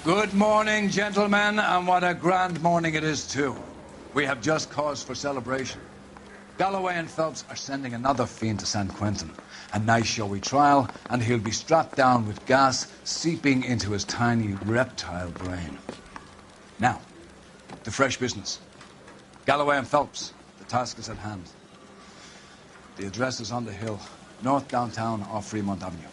Good morning, gentlemen, and what a grand morning it is, too. We have just cause for celebration. Galloway and Phelps are sending another fiend to San Quentin. A nice showy trial, and he'll be strapped down with gas seeping into his tiny reptile brain. Now, to fresh business. Galloway and Phelps, the task is at hand. The address is on the hill, north downtown off Fremont Avenue.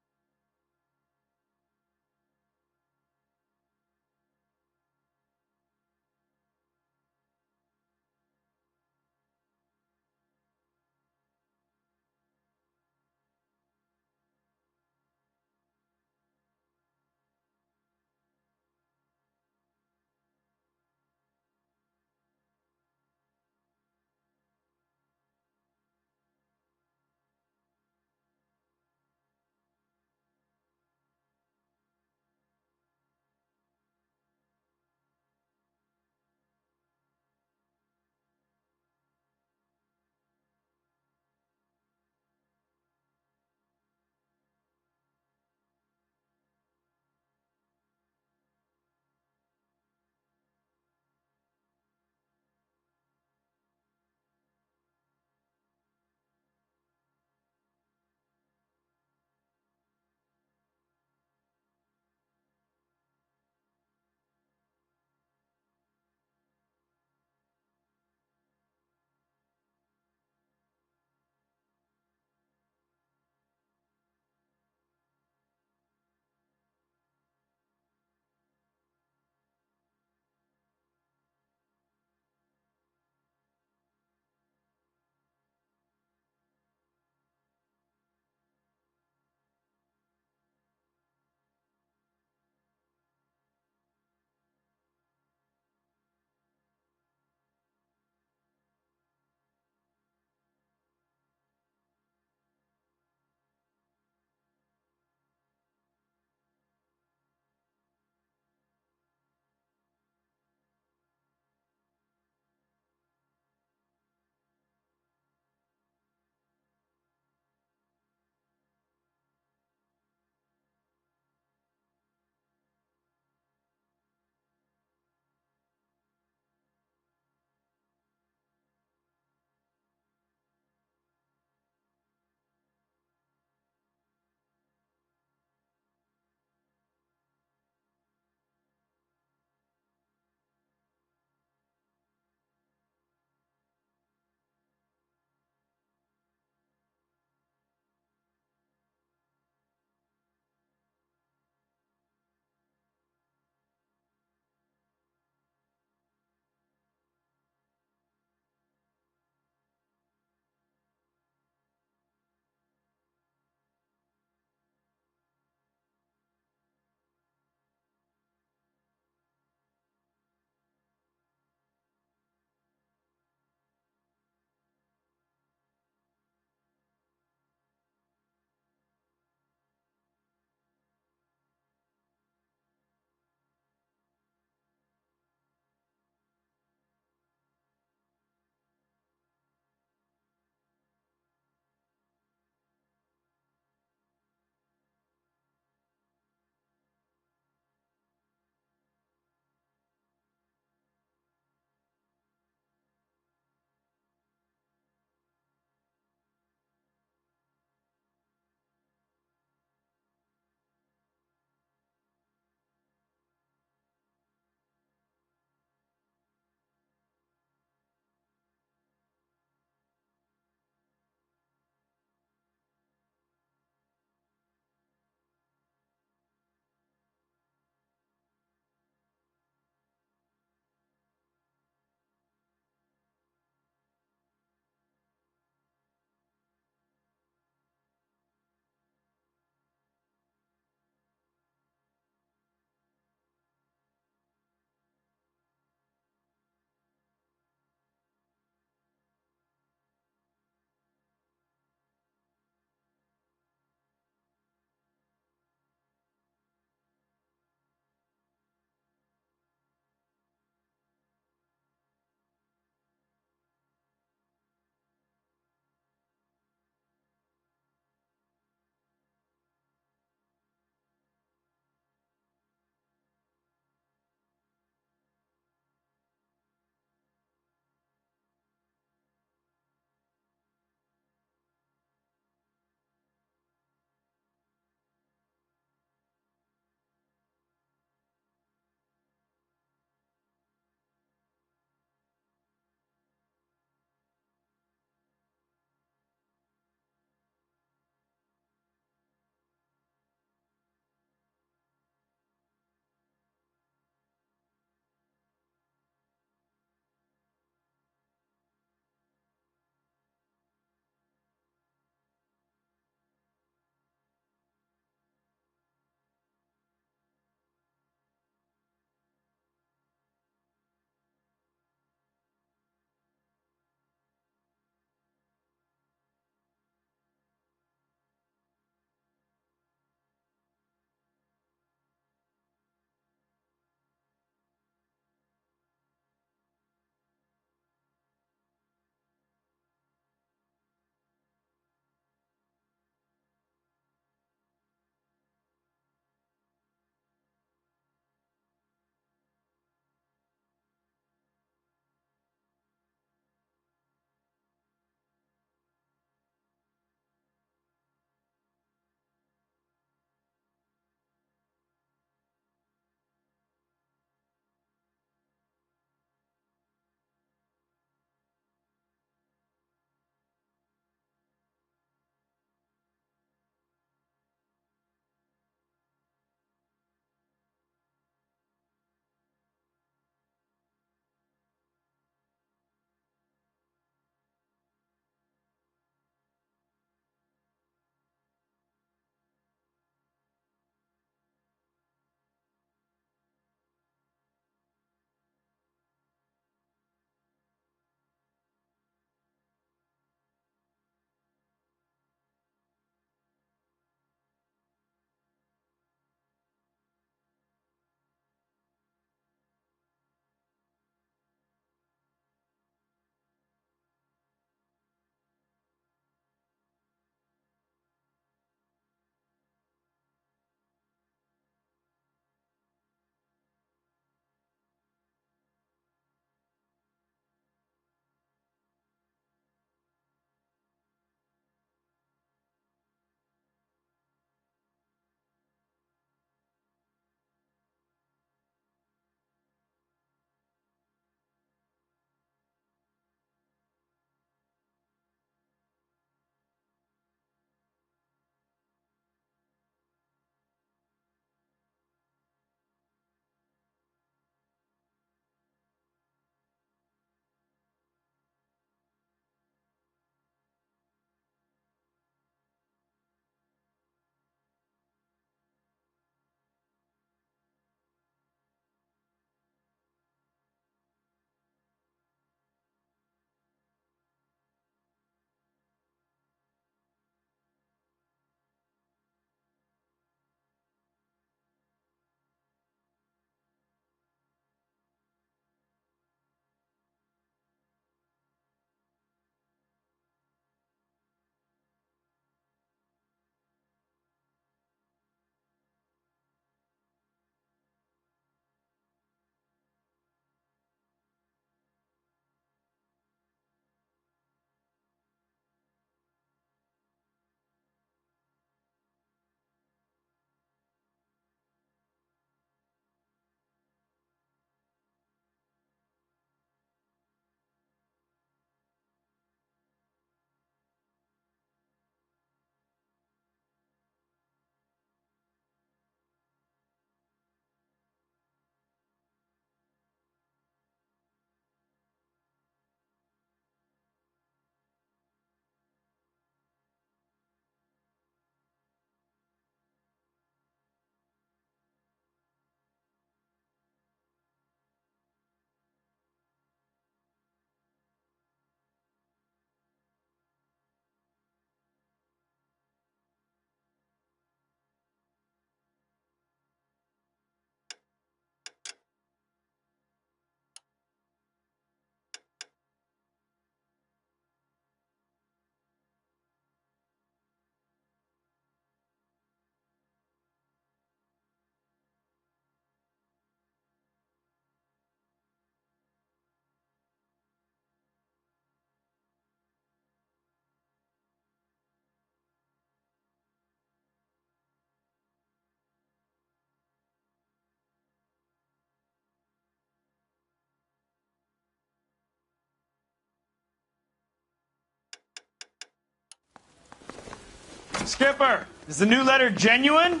Skipper, is the new letter genuine?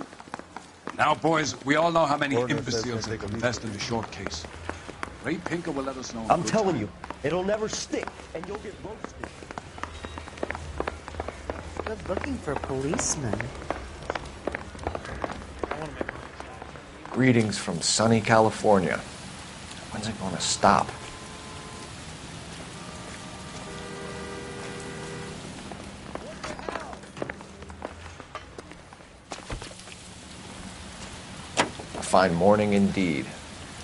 Now, boys, we all know how many imbeciles have confessed in the short case. Ray Pinker will let us know. I'm telling you, it'll never stick, and you'll get roasted. Good looking for policemen. Greetings from sunny California. When's it going to stop? A fine morning indeed.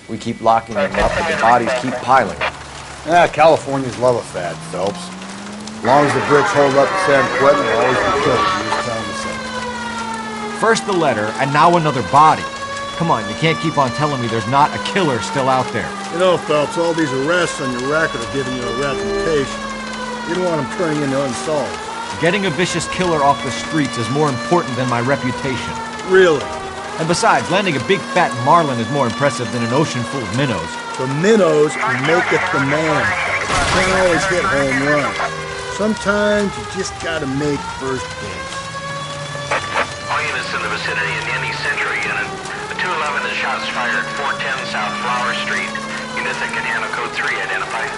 We keep locking them up and the bodies keep piling up. Yeah, Californians love a fad, Phelps. As long as the bricks hold up at San Quentin, they'll always be killers. You just tell them the same. First the letter, and now another body. Come on, you can't keep on telling me there's not a killer still out there. You know, Phelps, all these arrests on your record are giving you a reputation. You don't want them turning into unsolved. Getting a vicious killer off the streets is more important than my reputation. Really? And besides, landing a big fat marlin is more impressive than an ocean full of minnows. The minnows make it the man. You can't always hit home runs. Sometimes you just gotta make first base. All units in the vicinity in any Century unit. The 211 is shots fired at 410 South Flower Street. Units in Canano Code 3 identified.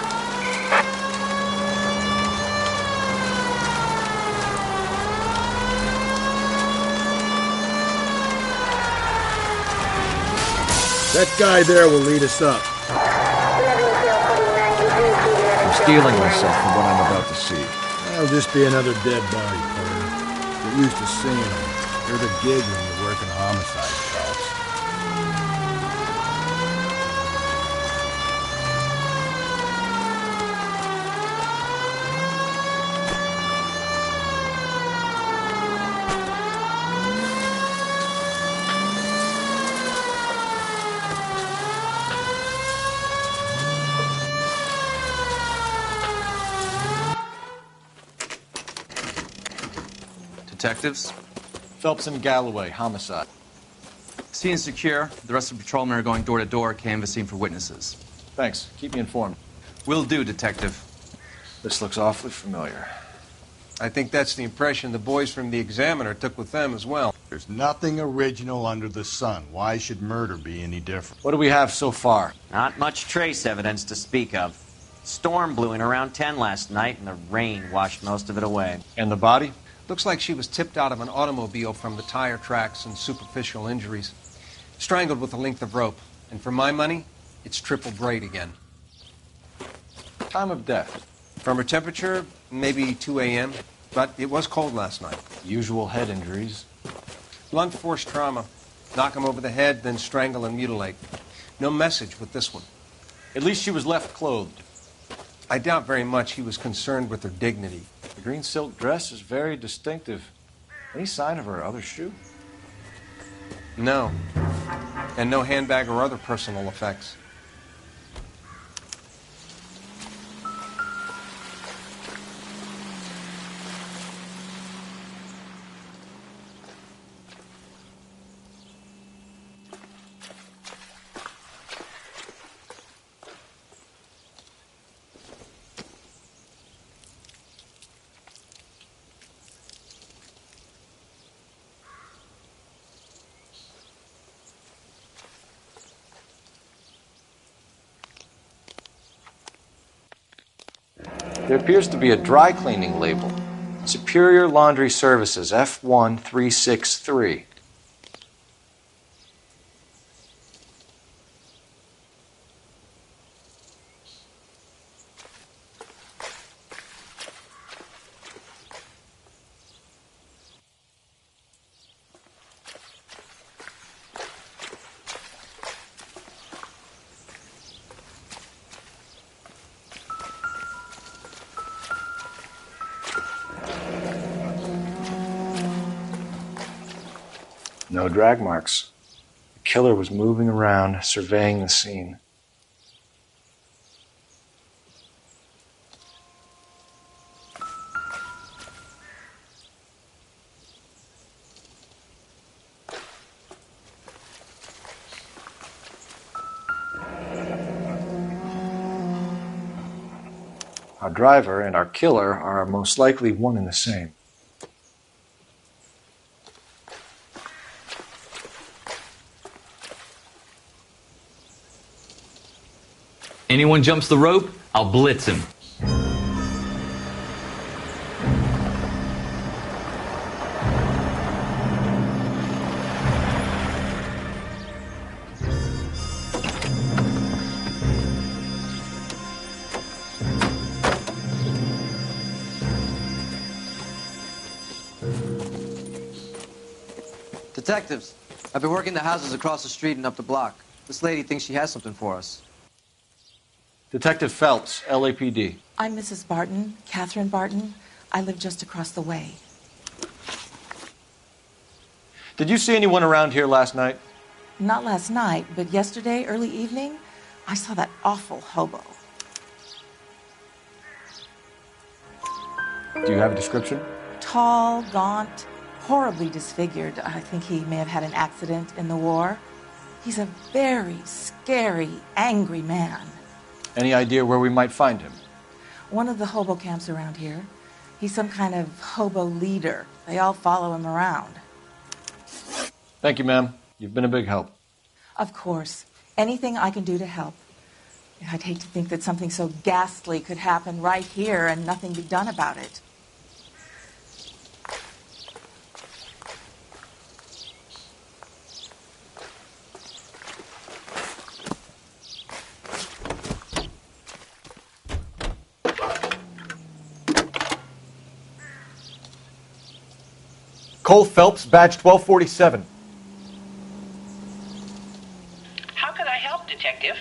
That guy there will lead us up. I'm steeling myself from what I'm about to see. That'll just be another dead body, partner. Get used to seeing them. They're the gig when you're working homicide, Phelps. Detectives? Phelps and Galloway, homicide. Scene is secure. The rest of the patrolmen are going door to door, canvassing for witnesses. Thanks. Keep me informed. Will do, Detective. This looks awfully familiar. I think that's the impression the boys from the Examiner took with them as well. There's nothing original under the sun. Why should murder be any different? What do we have so far? Not much trace evidence to speak of. Storm blew in around 10 last night, and the rain washed most of it away. And the body? Looks like she was tipped out of an automobile from the tire tracks and superficial injuries. Strangled with a length of rope. And for my money, it's triple braid again. Time of death? From her temperature, maybe 2 a.m., but it was cold last night. Usual head injuries. Blunt force trauma. Knock him over the head, then strangle and mutilate. No message with this one. At least she was left clothed. I doubt very much he was concerned with her dignity. The green silk dress is very distinctive. Any sign of her other shoe? No. And no handbag or other personal effects. There appears to be a dry cleaning label. Superior Laundry Services, F1363. No drag marks. The killer was moving around, surveying the scene. Our driver and our killer are most likely one and the same. Anyone jumps the rope, I'll blitz him. Detectives, I've been working the houses across the street and up the block. This lady thinks she has something for us. Detective Phelps, LAPD. I'm Mrs. Barton, Catherine Barton. I live just across the way. Did you see anyone around here last night? Not last night, but yesterday, early evening, I saw that awful hobo. Do you have a description? Tall, gaunt, horribly disfigured. I think he may have had an accident in the war. He's a very scary, angry man. Any idea where we might find him? One of the hobo camps around here. He's some kind of hobo leader. They all follow him around. Thank you, ma'am. You've been a big help. Of course. Anything I can do to help. I'd hate to think that something so ghastly could happen right here and nothing be done about it. Cole Phelps, badge 1247. How can I help, Detective?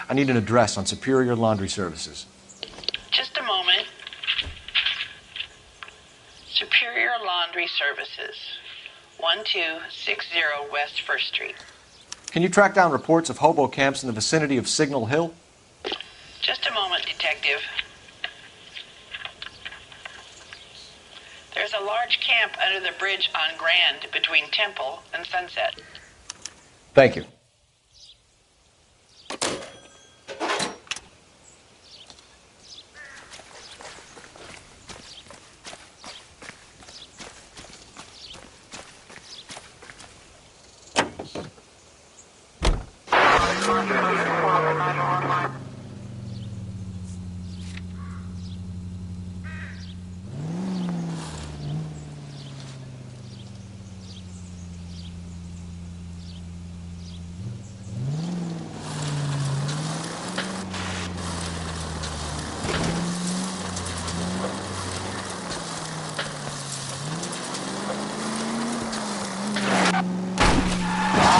I need an address on Superior Laundry Services. Just a moment. Superior Laundry Services, 1260 West 1st Street. Can you track down reports of hobo camps in the vicinity of Signal Hill? Just a moment, Detective. There's a large camp under the bridge on Grand between Temple and Sunset. Thank you.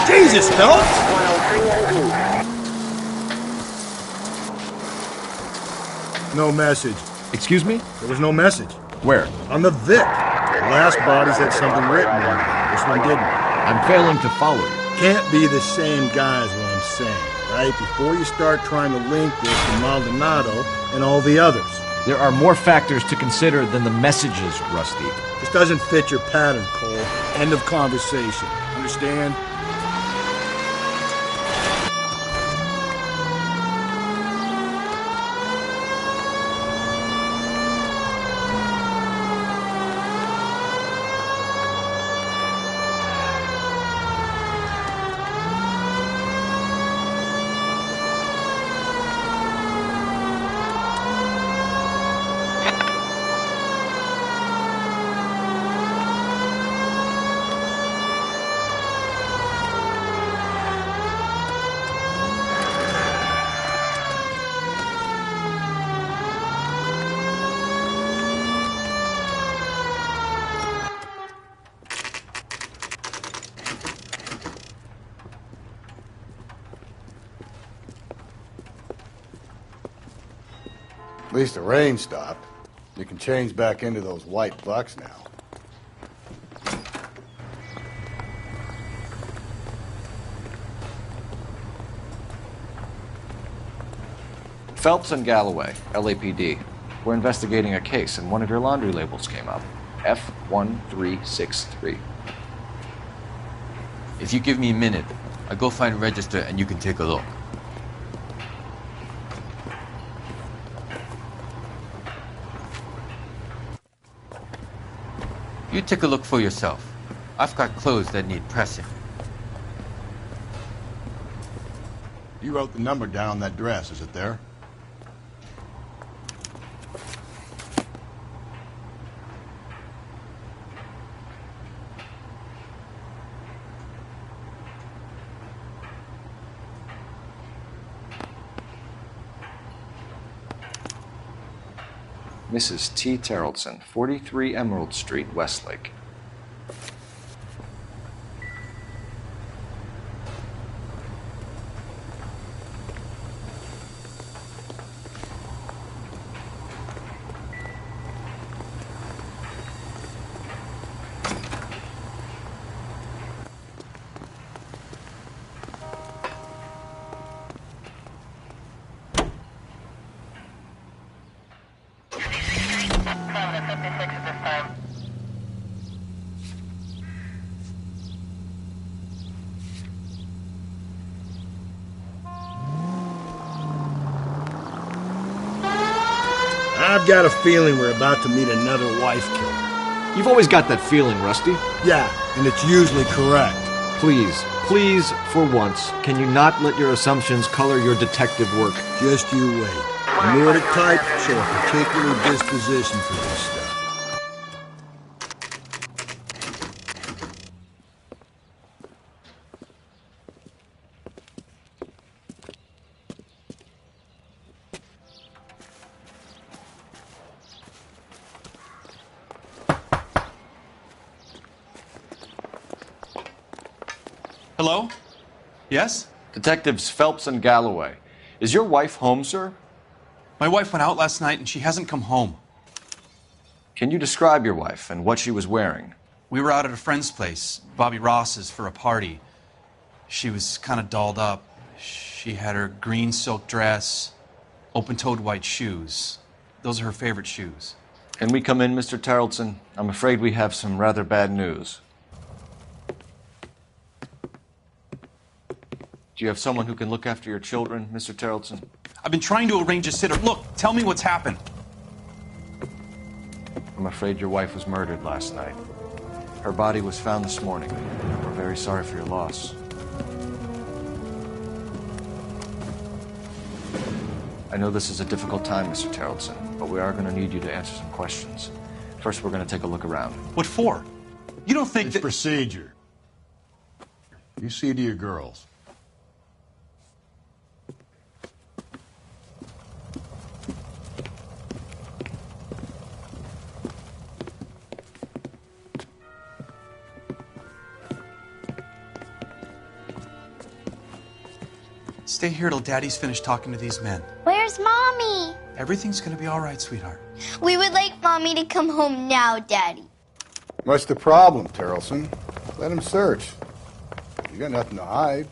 Jesus, Phelps! No message. Excuse me? There was no message. Where? On the Vic. The last bodies had something written on them. This one didn't. I'm failing to follow you. Can't be the same guy is what I'm saying, right? Before you start trying to link this to Maldonado and all the others. There are more factors to consider than the messages, Rusty. This doesn't fit your pattern, Cole. End of conversation. Understand? At least the rain stopped. You can change back into those white bucks now. Phelps and Galloway, LAPD. We're investigating a case, and one of your laundry labels came up. F1363. If you give me a minute, I'll go find a register and you can take a look. You take a look for yourself. I've got clothes that need pressing. You wrote the number down on that dress. Is it there? Mrs. T. Terrellson, 43 Emerald Street, Westlake. I've got a feeling we're about to meet another wife killer. You've always got that feeling, Rusty. Yeah, and it's usually correct. Please, for once, can you not let your assumptions color your detective work? Just you wait. The Nordic type show a particular disposition for this stuff. Hello? Yes? Detectives Phelps and Galloway. Is your wife home, sir? My wife went out last night and she hasn't come home. Can you describe your wife and what she was wearing? We were out at a friend's place, Bobby Ross's, for a party. She was kind of dolled up. She had her green silk dress, open-toed white shoes. Those are her favorite shoes. Can we come in, Mr. Terrellson? I'm afraid we have some rather bad news. Do you have someone who can look after your children, Mr. Terrellson? I've been trying to arrange a sitter. Look, tell me what's happened. I'm afraid your wife was murdered last night. Her body was found this morning. We're very sorry for your loss. I know this is a difficult time, Mr. Terrellson, but we are going to need you to answer some questions. First, we're going to take a look around. What for? You don't think it's procedure. You see to your girls. Stay here till Daddy's finished talking to these men. Where's Mommy? Everything's gonna be all right, sweetheart. We would like Mommy to come home now, Daddy. What's the problem, Terrellson? Let him search. You got nothing to hide.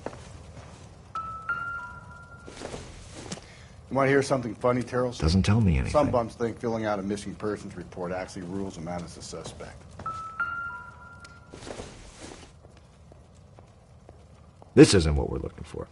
You want to hear something funny, Terrellson? Doesn't tell me anything. Some bums think filling out a missing persons report actually rules them out as a suspect. This isn't what we're looking for.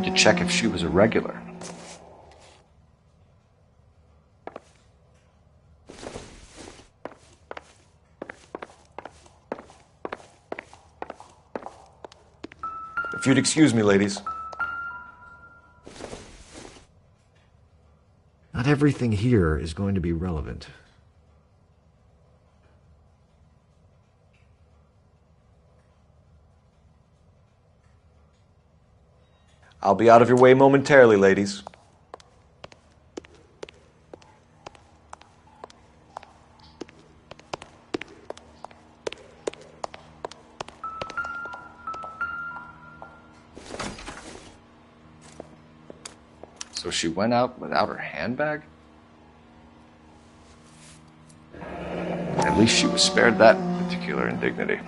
To check if she was a regular. If you'd excuse me, ladies. Not everything here is going to be relevant. I'll be out of your way momentarily, ladies. So she went out without her handbag? At least she was spared that particular indignity.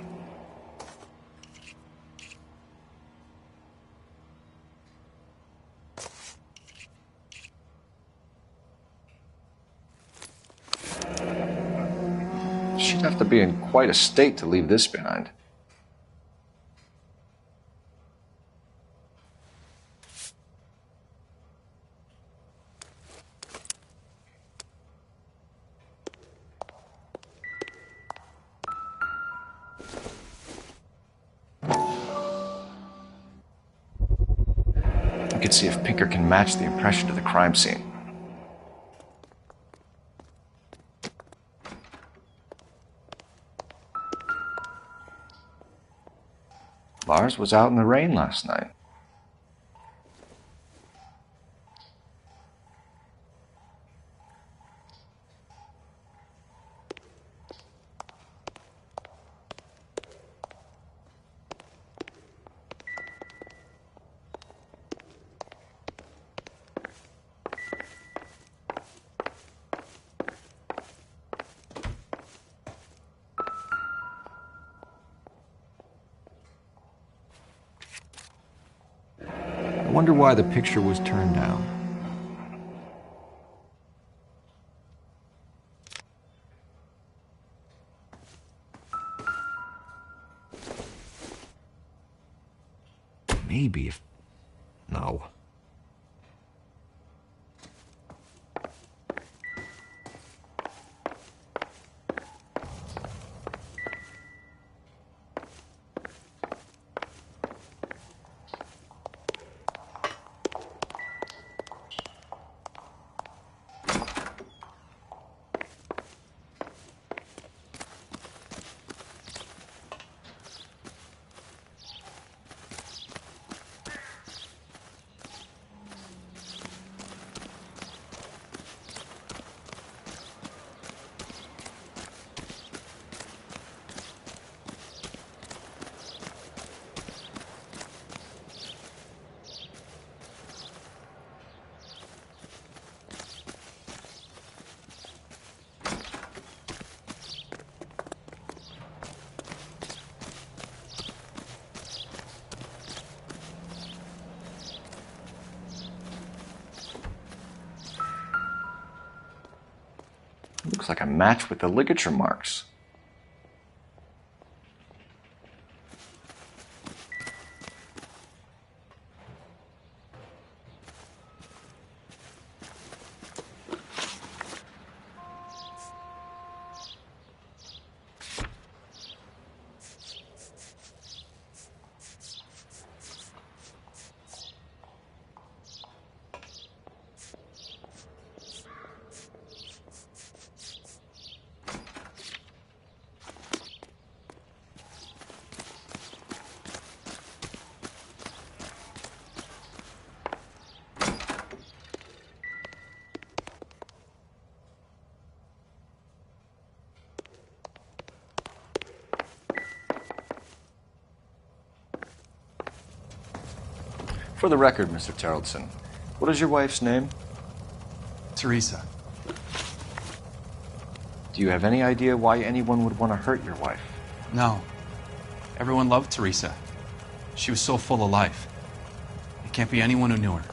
She You'd have to be in quite a state to leave this behind. I could see if Pinker can match the impression to the crime scene. Lars was out in the rain last night. I wonder why the picture was turned down. Maybe if... No. Looks like a match with the ligature marks. For the record, Mr. Terrelson, what is your wife's name? Teresa. Do you have any idea why anyone would want to hurt your wife? No. Everyone loved Teresa. She was so full of life. It can't be anyone who knew her.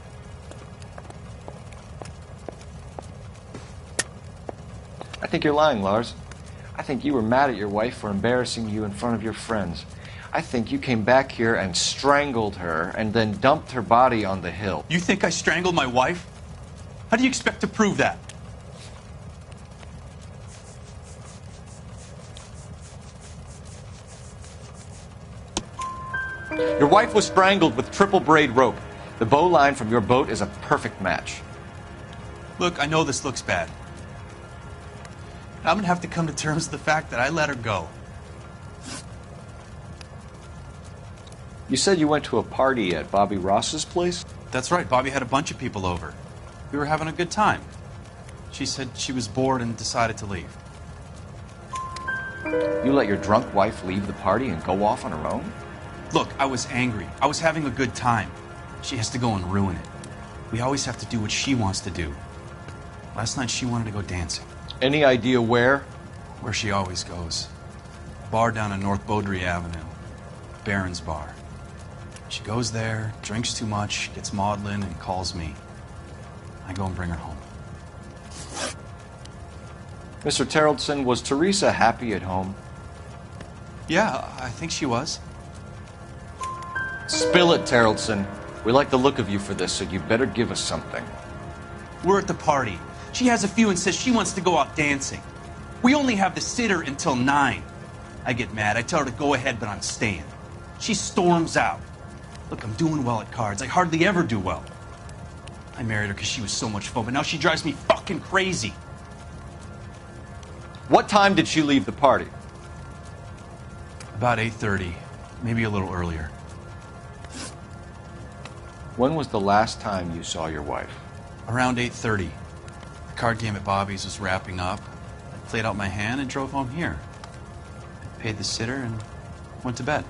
I think you're lying, Lars. I think you were mad at your wife for embarrassing you in front of your friends. I think you came back here and strangled her and then dumped her body on the hill. You think I strangled my wife? How do you expect to prove that? Your wife was strangled with triple braid rope. The bow line from your boat is a perfect match. Look, I know this looks bad. I'm gonna have to come to terms with the fact that I let her go. You said you went to a party at Bobby Ross's place? That's right. Bobby had a bunch of people over. We were having a good time. She said she was bored and decided to leave. You let your drunk wife leave the party and go off on her own? Look, I was angry. I was having a good time. She has to go and ruin it. We always have to do what she wants to do. Last night she wanted to go dancing. Any idea where? Where she always goes. A bar down on North Beaudry Avenue. Barron's Bar. She goes there, drinks too much, gets maudlin, and calls me. I go and bring her home. Mr. Terrellson, was Teresa happy at home? Yeah, I think she was. Spill it, Terrellson. We like the look of you for this, so you better give us something. We're at the party. She has a few and says she wants to go out dancing. We only have the sitter until 9. I get mad. I tell her to go ahead, but I'm staying. She storms out. Look, I'm doing well at cards. I hardly ever do well. I married her because she was so much fun, but now she drives me fucking crazy. What time did she leave the party? About 8:30, maybe a little earlier. When was the last time you saw your wife? Around 8:30. The card game at Bobby's was wrapping up. I played out my hand and drove home here. I paid the sitter and went to bed.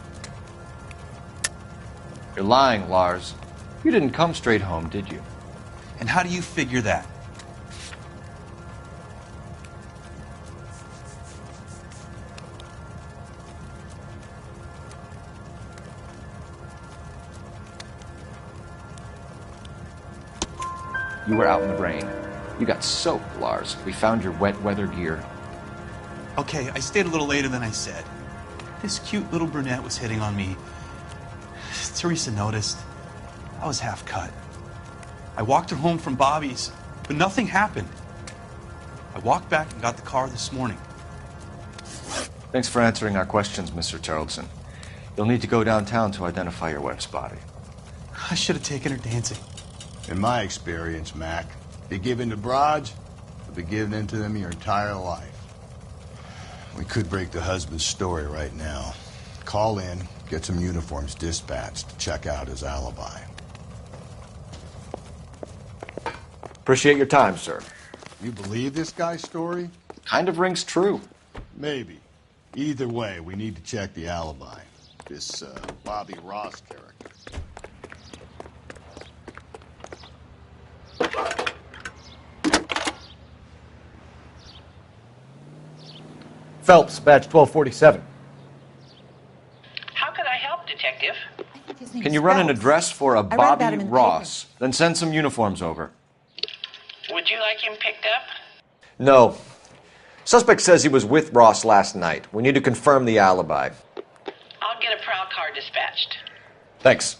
You're lying, Lars. You didn't come straight home, did you? And how do you figure that? You were out in the rain. You got soaked, Lars. We found your wet weather gear. Okay, I stayed a little later than I said. This cute little brunette was hitting on me. Teresa noticed. I was half cut. I walked her home from Bobby's, but nothing happened. I walked back and got the car this morning. Thanks for answering our questions, Mr. Terrellson. You'll need to go downtown to identify your wife's body. I should have taken her dancing. In my experience, Mac, you give in to broads, you'll be giving in to them your entire life. We could break the husband's story right now. Call in, get some uniforms dispatched to check out his alibi. Appreciate your time, sir. You believe this guy's story? Kind of rings true. Maybe. Either way, we need to check the alibi. This Bobby Ross character. Phelps, badge 1247. How can I help, Detective? Can you run an address for a Bobby Ross? Then send some uniforms over. Would you like him picked up? No. Suspect says he was with Ross last night. We need to confirm the alibi. I'll get a prowl car dispatched. Thanks.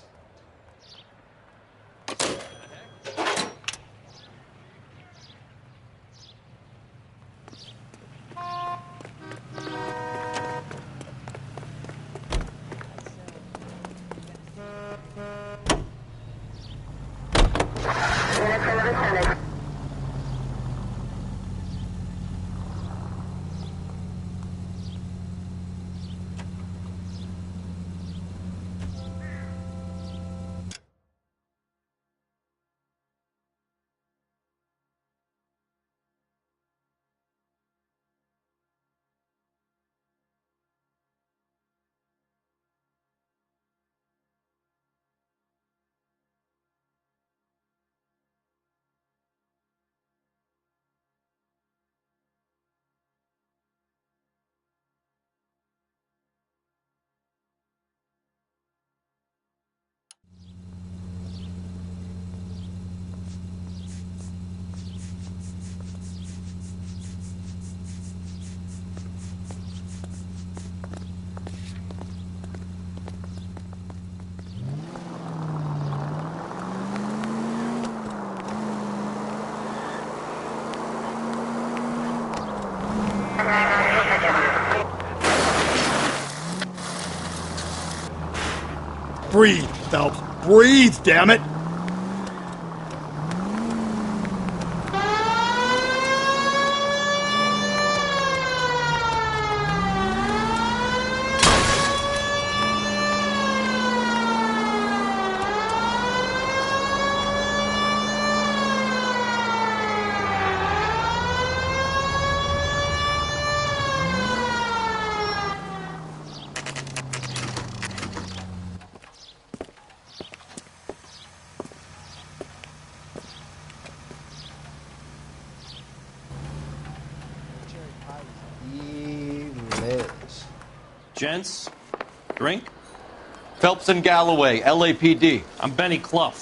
Breathe, Phelps. Breathe, damn it! Gents, drink? Phelps and Galloway, LAPD. I'm Benny Clough.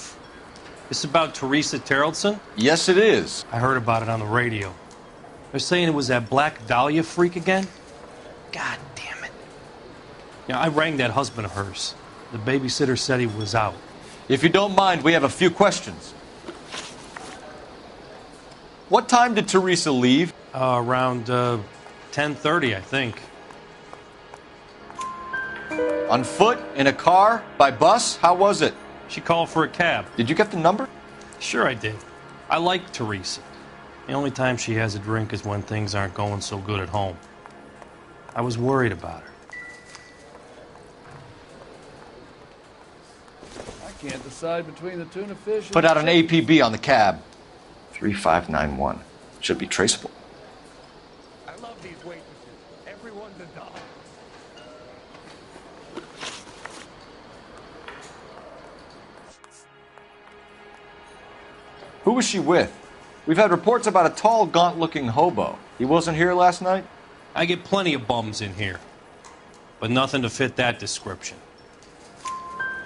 This about Teresa Terrellson? Yes, it is. I heard about it on the radio. They're saying it was that Black Dahlia freak again? God damn it. Yeah, I rang that husband of hers. The babysitter said he was out. If you don't mind, we have a few questions. What time did Teresa leave? Around 10:30, I think. On foot? In a car? By bus? How was it? She called for a cab. Did you get the number? Sure I did. I like Teresa. The only time she has a drink is when things aren't going so good at home. I was worried about her. I can't decide between the tuna fish and Put out an the chicken. APB on the cab. 3591. Should be traceable. I love these waitresses. Everyone's a doll. Who was she with? We've had reports about a tall, gaunt-looking hobo. He wasn't here last night? I get plenty of bums in here, but nothing to fit that description.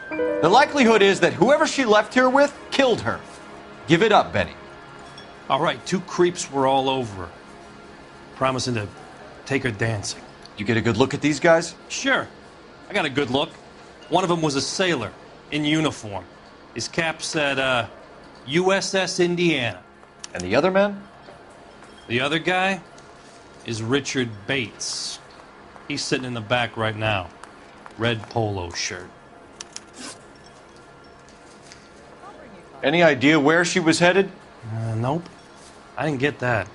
The likelihood is that whoever she left here with killed her. Give it up, Benny. All right, 2 creeps were all over her, promising to take her dancing. You get a good look at these guys? Sure. I got a good look. One of them was a sailor in uniform. His cap said, USS Indiana. And the other man? The other guy is Richard Bates. He's sitting in the back right now. Red polo shirt. Any idea where she was headed? Nope. I didn't get that.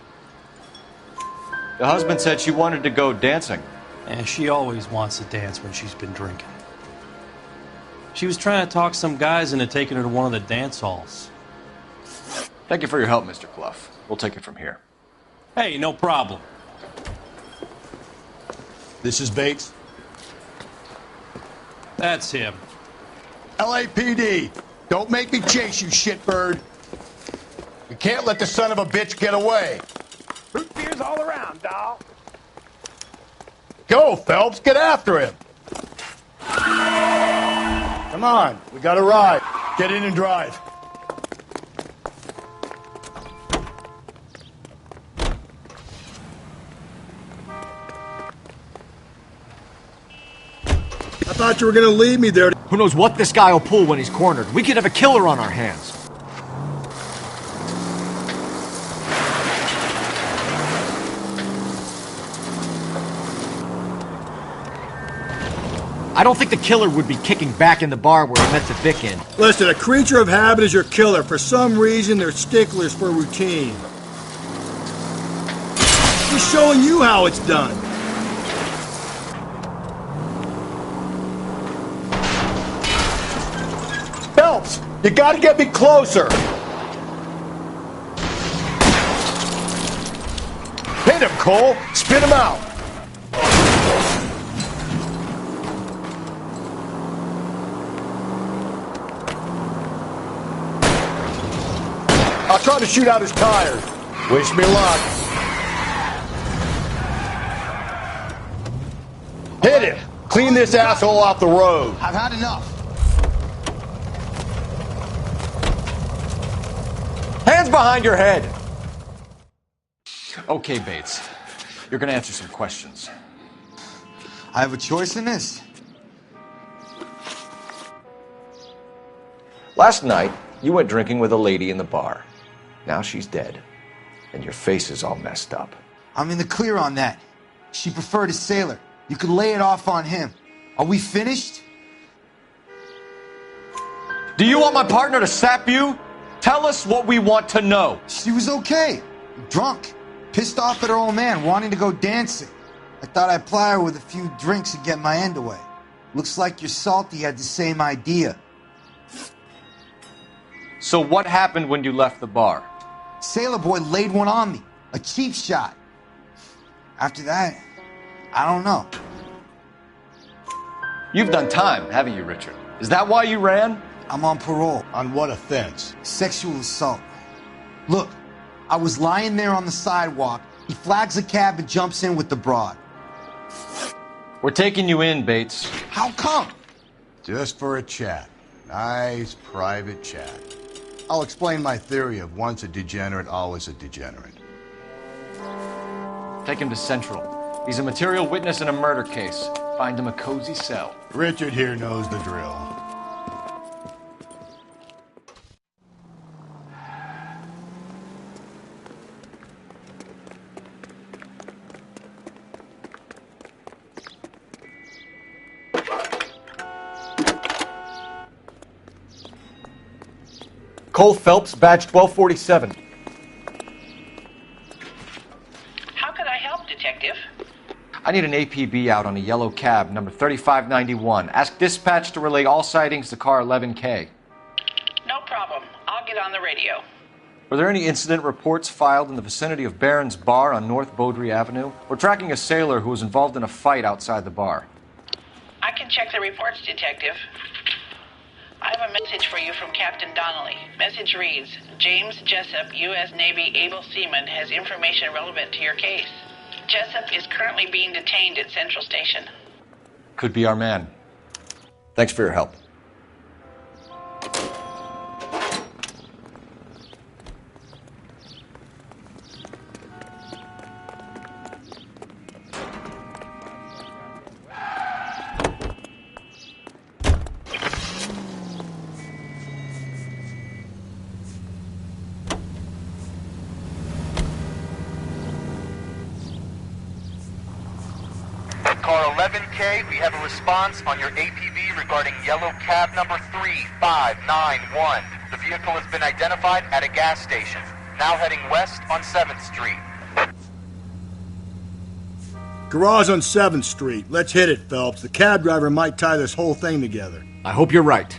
The husband said she wanted to go dancing. And she always wants to dance when she's been drinking. She was trying to talk some guys into taking her to one of the dance halls. Thank you for your help, Mr. Clough. We'll take it from here. Hey, no problem. This is Bates. That's him. LAPD, don't make me chase you, shitbird. We can't let the son of a bitch get away. Root beers all around, doll. Go, Phelps, get after him. Come on, we got a ride. Get in and drive. I thought you were gonna leave me there. Who knows what this guy will pull when he's cornered? We could have a killer on our hands. I don't think the killer would be kicking back in the bar where he met the Vic in. Listen, a creature of habit is your killer. For some reason, they're sticklers for routine. He's showing you how it's done. Phelps, you gotta get me closer. Hit him, Cole. Spin him out. I'll try to shoot out his tires. Wish me luck. Hit him. Clean this asshole off the road. I've had enough. Hands behind your head. Okay, Bates. You're gonna answer some questions. I have a choice in this. Last night, you went drinking with a lady in the bar. Now she's dead, and your face is all messed up. I'm in the clear on that. She preferred a sailor. You could lay it off on him. Are we finished? Do you want my partner to sap you? Tell us what we want to know. She was okay. Drunk. Pissed off at her old man, wanting to go dancing. I thought I'd ply her with a few drinks and get my end away. Looks like your Salty had the same idea. So what happened when you left the bar? Sailor boy laid one on me. A cheap shot. After that, I don't know. You've done time, haven't you, Richard? Is that why you ran? I'm on parole. On what offense? Sexual assault. Look, I was lying there on the sidewalk. He flags a cab and jumps in with the broad. We're taking you in, Bates. How come? Just for a chat. Nice private chat. I'll explain my theory of once a degenerate, always a degenerate. Take him to Central. He's a material witness in a murder case. Find him a cozy cell. Richard here knows the drill. Cole Phelps, badge 1247. How could I help, Detective? I need an APB out on a yellow cab, number 3591. Ask dispatch to relay all sightings to car 11K. No problem. I'll get on the radio. Were there any incident reports filed in the vicinity of Barron's Bar on North Beaudry Avenue? We're tracking a sailor who was involved in a fight outside the bar. I can check the reports, Detective. I have a message for you from Captain Donnelly. Message reads, James Jessup, U.S. Navy able seaman, has information relevant to your case. Jessup is currently being detained at Central Station. Could be our man. Thanks for your help. Car 11K, we have a response on your APB regarding yellow cab number 3591. The vehicle has been identified at a gas station. Now heading west on 7th Street. Garage on 7th Street. Let's hit it, Phelps. The cab driver might tie this whole thing together. I hope you're right.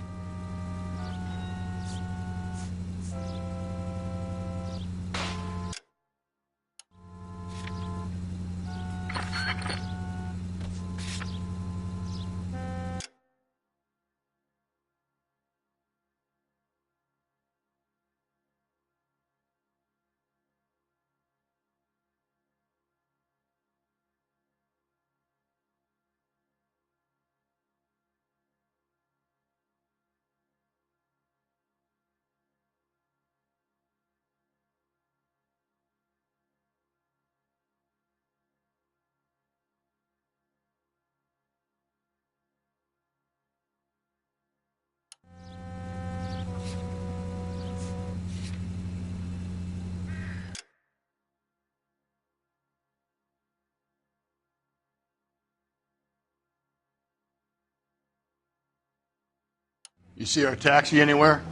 You see our taxi anywhere?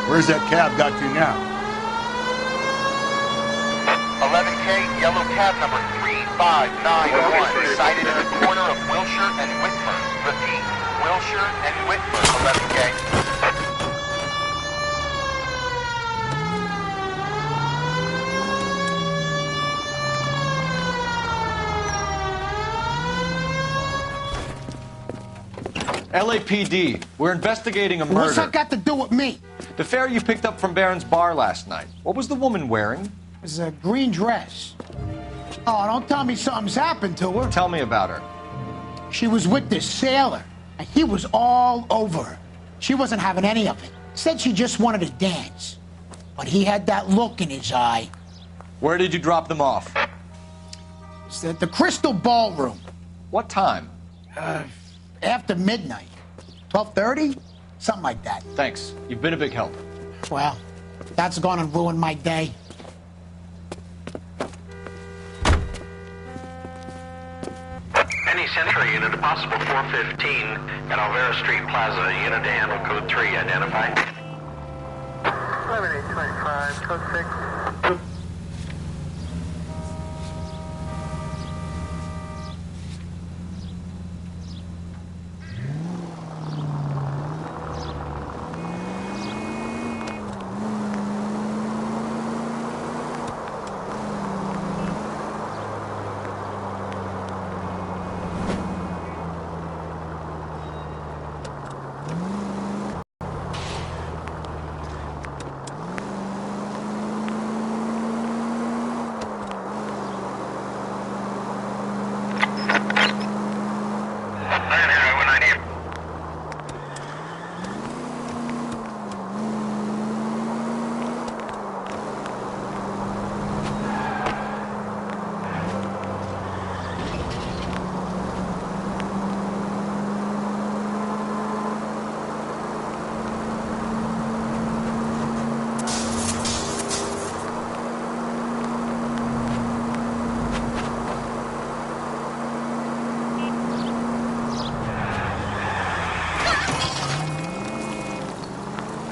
Where's that cab got to now? 11K, yellow cab number 3591, sighted in the corner of Wilshire and Whitmer. Repeat, Wilshire and Whitmer, 11K. LAPD, we're investigating a murder. What's that got to do with me? The fare you picked up from Barron's Bar last night. What was the woman wearing? It was a green dress. Oh, don't tell me something's happened to her. Tell me about her. She was with this sailor, and he was all over her. She wasn't having any of it. Said she just wanted to dance. But he had that look in his eye. Where did you drop them off? It's at the Crystal Ballroom. What time? After midnight. 12:30? Something like that. Thanks. You've been a big help. Well, that's gonna ruin my day. Any Century unit, a possible 415 at Alvera Street Plaza. Unit to handle code 3, identify. 7825, code 6.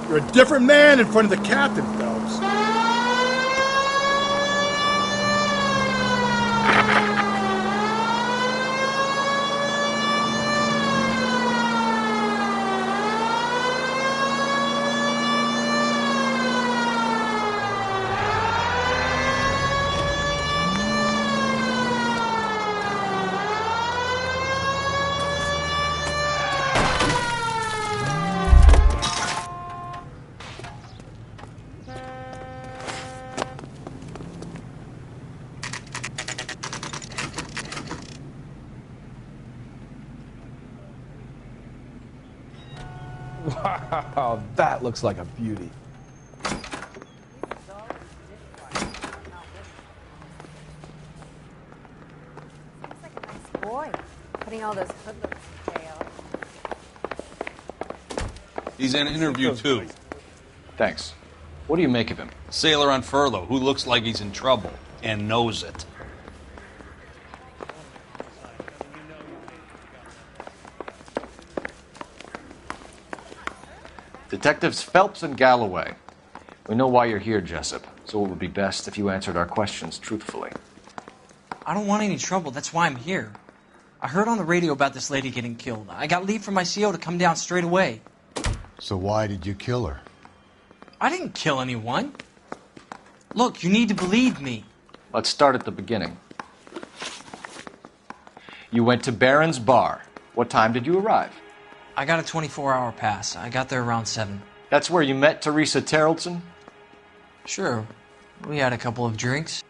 You're a different man in front of the captain, Phelps. Wow, that looks like a beauty. Boy, putting all those hoodlums in jail. He's in interview too. Thanks. What do you make of him? A sailor on furlough who looks like he's in trouble and knows it. Detectives Phelps and Galloway. We know why you're here, Jessup, so it would be best if you answered our questions truthfully. I don't want any trouble. That's why I'm here. I heard on the radio about this lady getting killed. I got leave from my CO to come down straight away. So why did you kill her? I didn't kill anyone. Look, you need to believe me. Let's start at the beginning. You went to Barron's Bar. What time did you arrive? I got a 24-hour pass. I got there around 7. That's where you met Teresa Terrellson? Sure. We had a couple of drinks.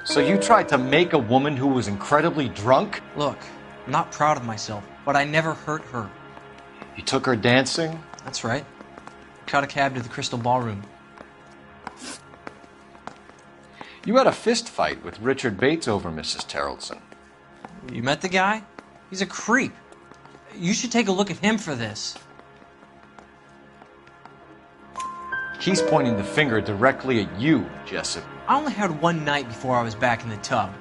So you tried to make a woman who was incredibly drunk? Look, I'm not proud of myself, but I never hurt her. You took her dancing? That's right. Caught a cab to the Crystal Ballroom. You had a fist fight with Richard Bates over Mrs. Terrellson. You met the guy? He's a creep. You should take a look at him for this. He's pointing the finger directly at you, Jessup. I only had one night before I was back in the tub.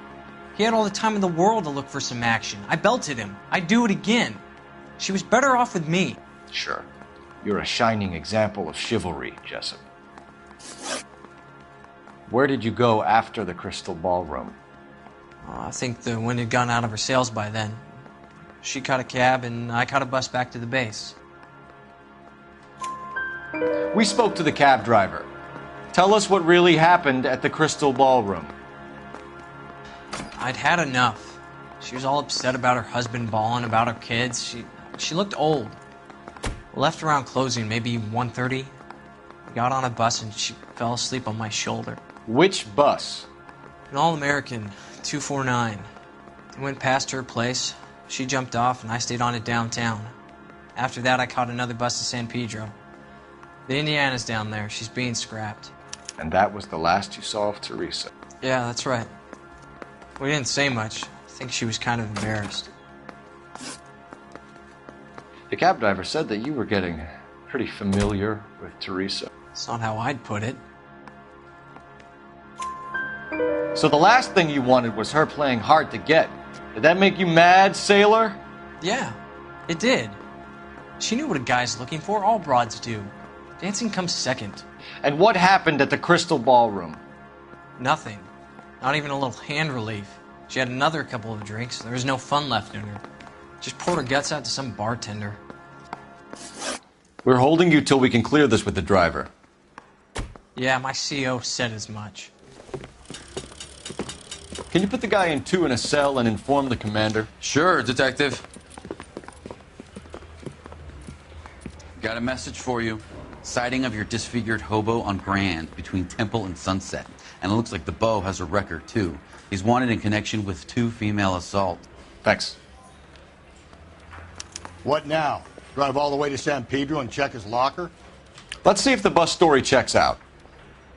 He had all the time in the world to look for some action. I belted him. I'd do it again. She was better off with me. Sure. You're a shining example of chivalry, Jessup. Where did you go after the Crystal Ballroom? I think the wind had gone out of her sails by then. She caught a cab, and I caught a bus back to the base. We spoke to the cab driver. Tell us what really happened at the Crystal Ballroom. I'd had enough. She was all upset about her husband bawling about her kids. She looked old. We left around closing, maybe 1:30. We got on a bus, and she fell asleep on my shoulder. Which bus? An All-American, 249. We went past her place. She jumped off, and I stayed on it downtown. After that, I caught another bus to San Pedro. The Indiana's down there. She's being scrapped. And that was the last you saw of Teresa? Yeah, that's right. We didn't say much. I think she was kind of embarrassed. The cab driver said that you were getting pretty familiar with Teresa. That's not how I'd put it. So the last thing you wanted was her playing hard to get. Did that make you mad, sailor? Yeah, it did. She knew what a guy's looking for. All broads do. Dancing comes second. And what happened at the Crystal Ballroom? Nothing. Not even a little hand relief. She had another couple of drinks. There was no fun left in her. Just poured her guts out to some bartender. We're holding you till we can clear this with the driver. Yeah, my CO said as much. Can you put the guy in 2 in a cell and inform the commander? Sure, Detective. Got a message for you. Sighting of your disfigured hobo on Grand between Temple and Sunset. And it looks like the Beau has a record, too. He's wanted in connection with 2 female assaults. Thanks. What now? Drive all the way to San Pedro and check his locker? Let's see if the bus story checks out.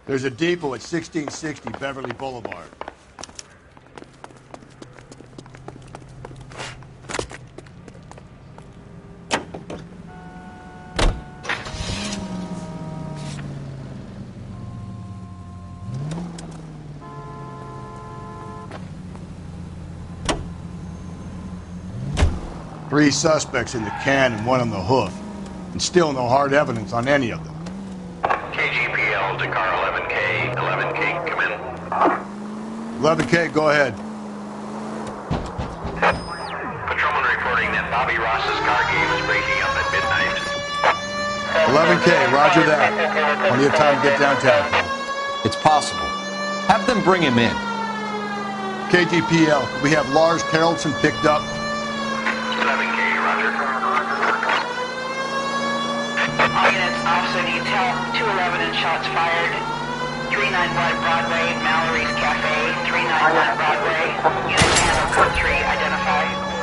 There's a depot at 1660 Beverly Boulevard. 3 suspects in the can and 1 on the hoof. And still no hard evidence on any of them. KGPL to car 11K. 11K, come in. 11K, go ahead. Patrolman reporting that Bobby Ross's car game is breaking up at midnight. 11K, roger that. Plenty of time to get downtown. It's possible. Have them bring him in. KGPL, we have Lars Carrollson picked up. 11K, roger. All units, officer needs help. 211 and shots fired. 391 Broadway, Mallory's Cafe. 391 Broadway. Unit handle code 3, identify.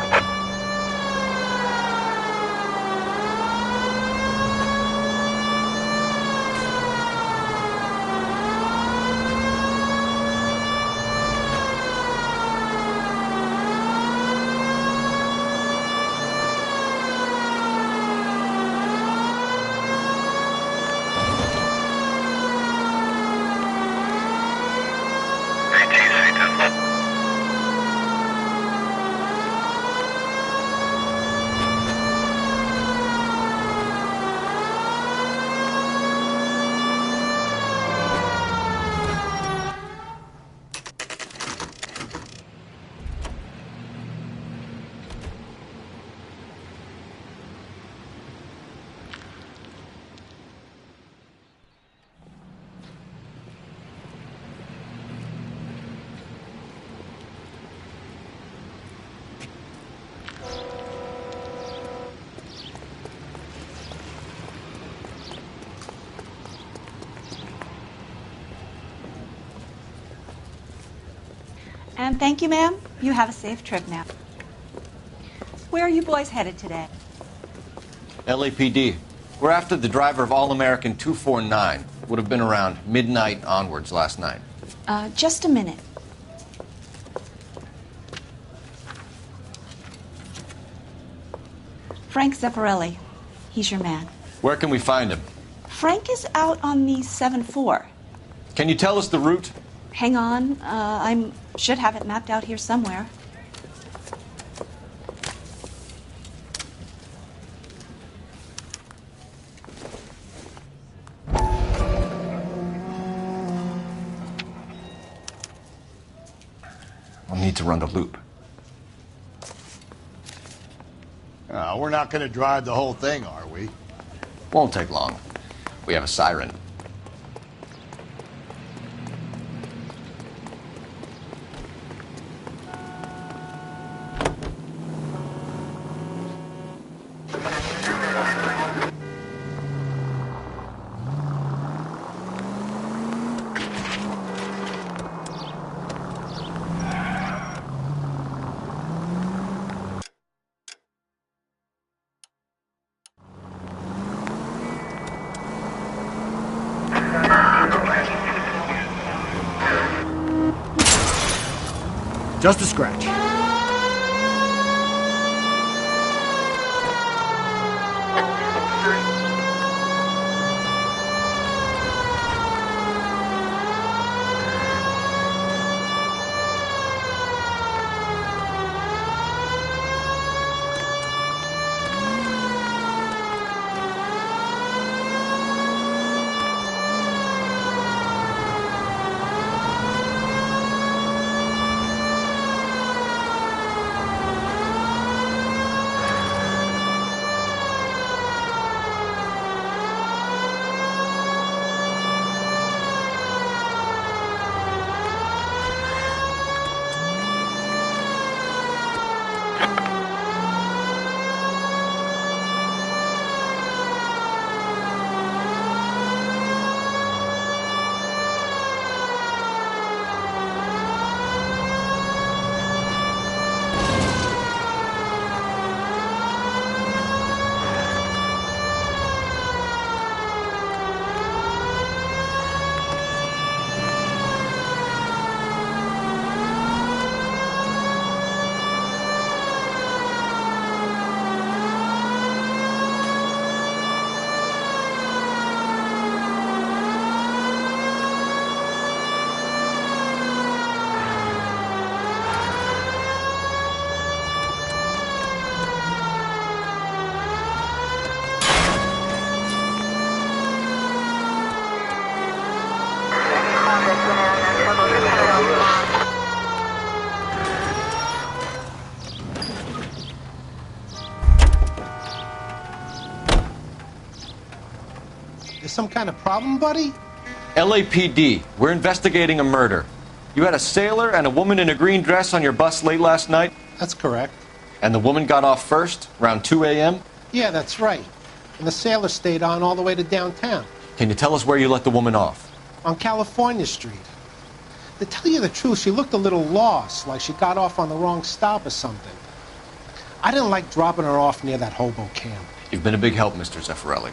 And thank you, ma'am. You have a safe trip now. Where are you boys headed today? LAPD. We're after the driver of All-American 249. Would have been around midnight onwards last night. Just a minute. Frank Zeffirelli. He's your man. Where can we find him? Frank is out on the 7-4. Can you tell us the route? Hang on. I should have it mapped out here somewhere. I'll need to run the loop. We're not going to drive the whole thing, are we? Won't take long. We have a siren. Just a scratch. There's some kind of problem, buddy? LAPD, we're investigating a murder. You had a sailor and a woman in a green dress on your bus late last night? That's correct. And the woman got off first, around 2 a.m.? Yeah, that's right. And the sailor stayed on all the way to downtown. Can you tell us where you let the woman off? On California Street. To tell you the truth, she looked a little lost, like she got off on the wrong stop or something. I didn't like dropping her off near that hobo camp. You've been a big help, Mr. Zeffirelli.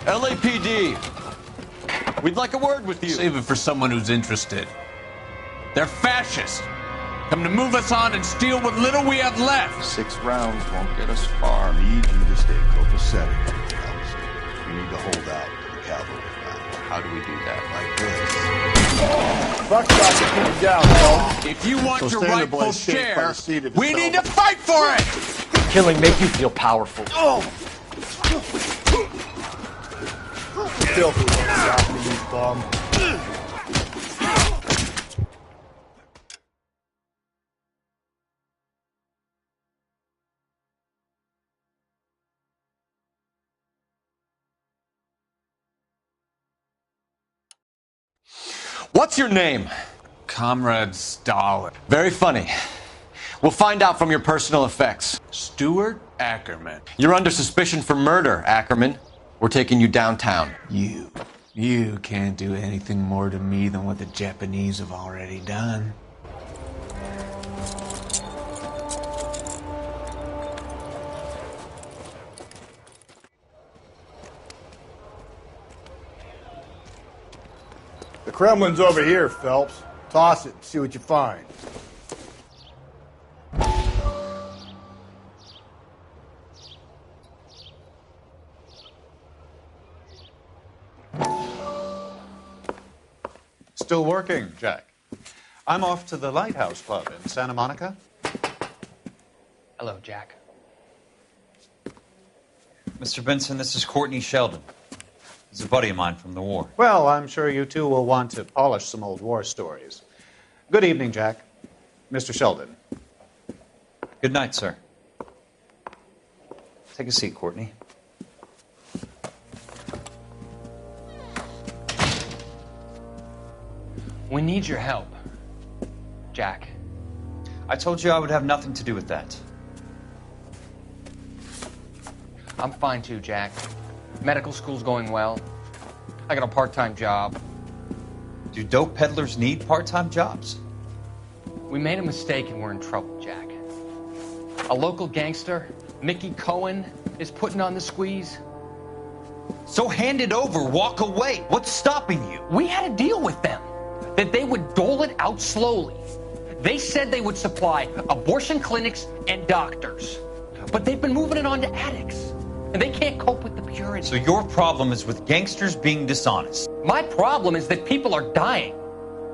LAPD. We'd like a word with you. Save it for someone who's interested. They're fascists. Come to move us on and steal what little we have left. 6 rounds won't get us far. I need you to stay copacetic, Phelps. We need to hold out to the cavalry round. How do we do that? Like this. Buck shot to keep it down, Phelps. If you want So your stand the rightful blade straight by share, the seat of the we need to cell. fight for it! Killing make you feel powerful. Filthy little Japanese bum. What's your name? Comrade Stalin. Very funny. We'll find out from your personal effects. Stuart Ackerman. You're under suspicion for murder, Ackerman. We're taking you downtown. You can't do anything more to me than what the Japanese have already done. The Kremlin's over here, Phelps. Toss it and see what you find. Still working, Jack. I'm off to the Lighthouse Club in Santa Monica. Hello, Jack. Mr. Benson, this is Courtney Sheldon. He's a buddy of mine from the war. Well, I'm sure you two will want to polish some old war stories. Good evening, Jack. Mr. Sheldon. Good night, sir. Take a seat, Courtney. We need your help, Jack. I told you I would have nothing to do with that. I'm fine too, Jack. Medical school's going well. I got a part-time job. Do dope peddlers need part-time jobs? We made a mistake and we're in trouble, Jack. A local gangster, Mickey Cohen, is putting on the squeeze. So hand it over, walk away. What's stopping you? We had a deal with them that they would dole it out slowly. They said they would supply abortion clinics and doctors, but they've been moving it on to addicts, and they can't cope with the purity. So your problem is with gangsters being dishonest? My problem is that people are dying,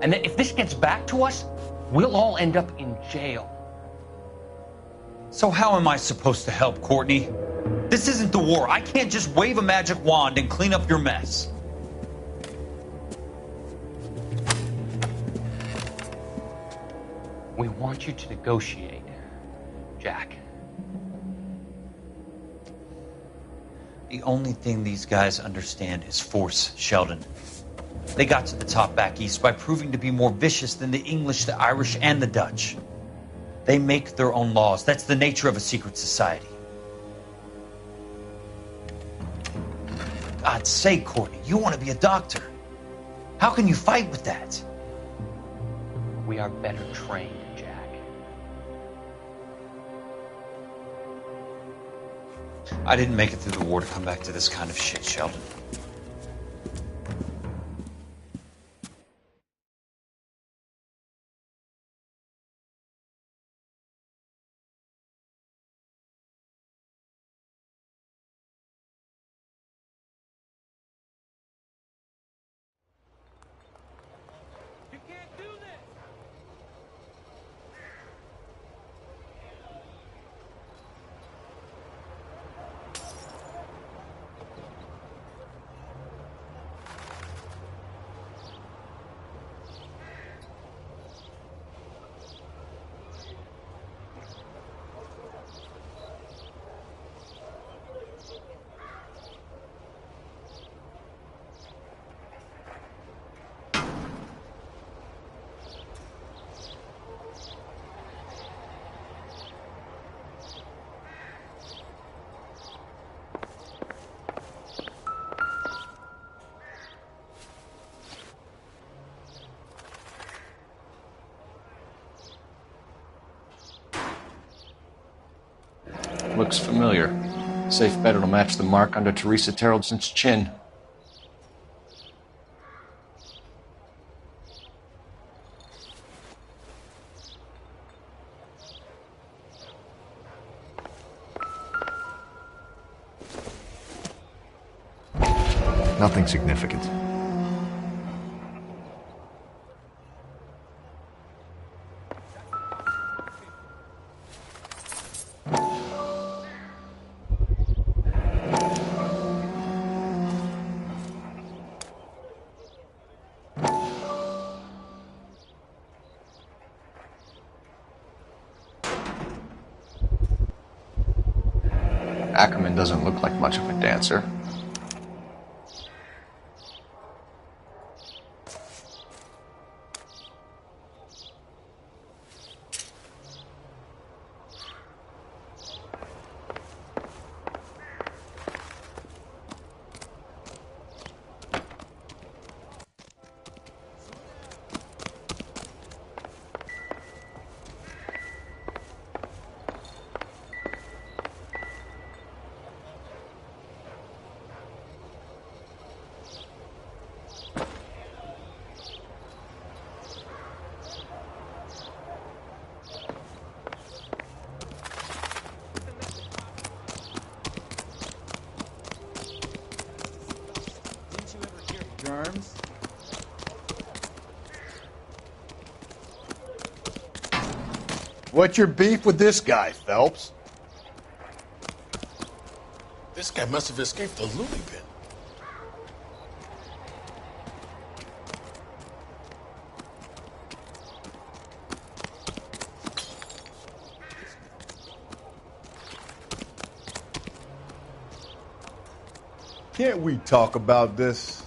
and that if this gets back to us, we'll all end up in jail. So how am I supposed to help, Courtney? This isn't the war. I can't just wave a magic wand and clean up your mess. We want you to negotiate, Jack. The only thing these guys understand is force, Sheldon. They got to the top back east by proving to be more vicious than the English, the Irish, and the Dutch. They make their own laws. That's the nature of a secret society. God's sake, Courtney, you want to be a doctor. How can you fight with that? We are better trained, Jack. I didn't make it through the war to come back to this kind of shit, Sheldon. Looks familiar. Safe bet it'll match the mark under Teresa Terrelson's chin. Nothing significant. Ackerman doesn't look like much of a dancer. Germs. What's your beef with this guy, Phelps? This guy must have escaped the loony bin. Can't we talk about this?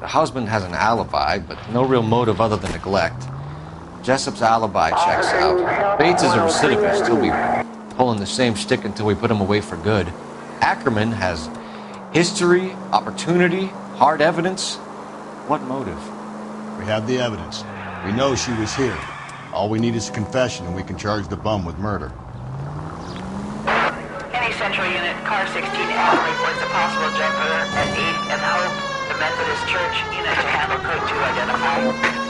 The husband has an alibi, but no real motive other than neglect. Jessup's alibi checks out. Bates is a recidivist. He'll be pulling the same shtick until we put him away for good. Ackerman has history, opportunity, hard evidence. What motive? We have the evidence. We know she was here. All we need is a confession, and we can charge the bum with murder. Any Central Unit, Car 16 Allen reports a possible jumper at 8th and Hope. The Methodist Church unit to handle code 2 identify.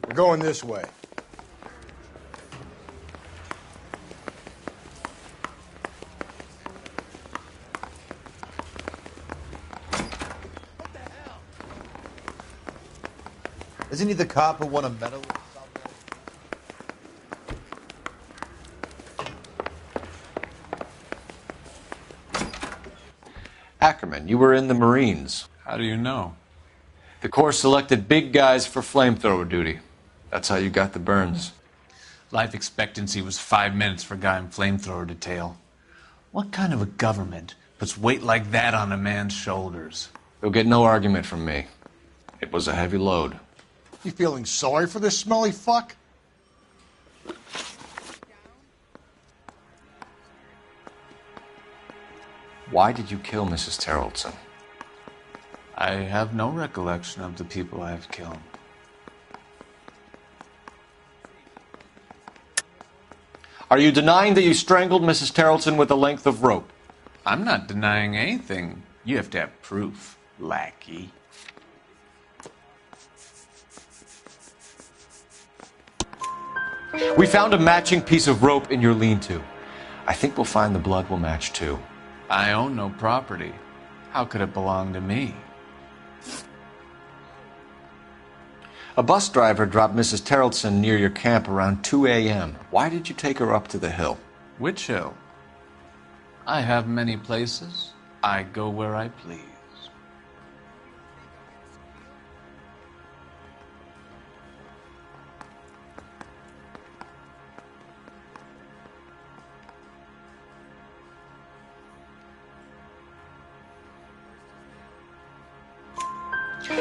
We're going this way. Isn't he the cop who won a medal? Ackerman, you were in the Marines. How do you know? The Corps selected big guys for flamethrower duty. That's how you got the burns. Life expectancy was 5 minutes for a guy in flamethrower detail. What kind of a government puts weight like that on a man's shoulders? You'll get no argument from me. It was a heavy load. You feeling sorry for this smelly fuck? Why did you kill Mrs. Terrelson? I have no recollection of the people I have killed. Are you denying that you strangled Mrs. Terrelson with a length of rope? I'm not denying anything. You have to have proof, lackey. We found a matching piece of rope in your lean-to. I think we'll find the blood will match too. I own no property. How could it belong to me? A bus driver dropped Mrs. Terrelson near your camp around 2 a.m. Why did you take her up to the hill? Which hill? I have many places. I go where I please.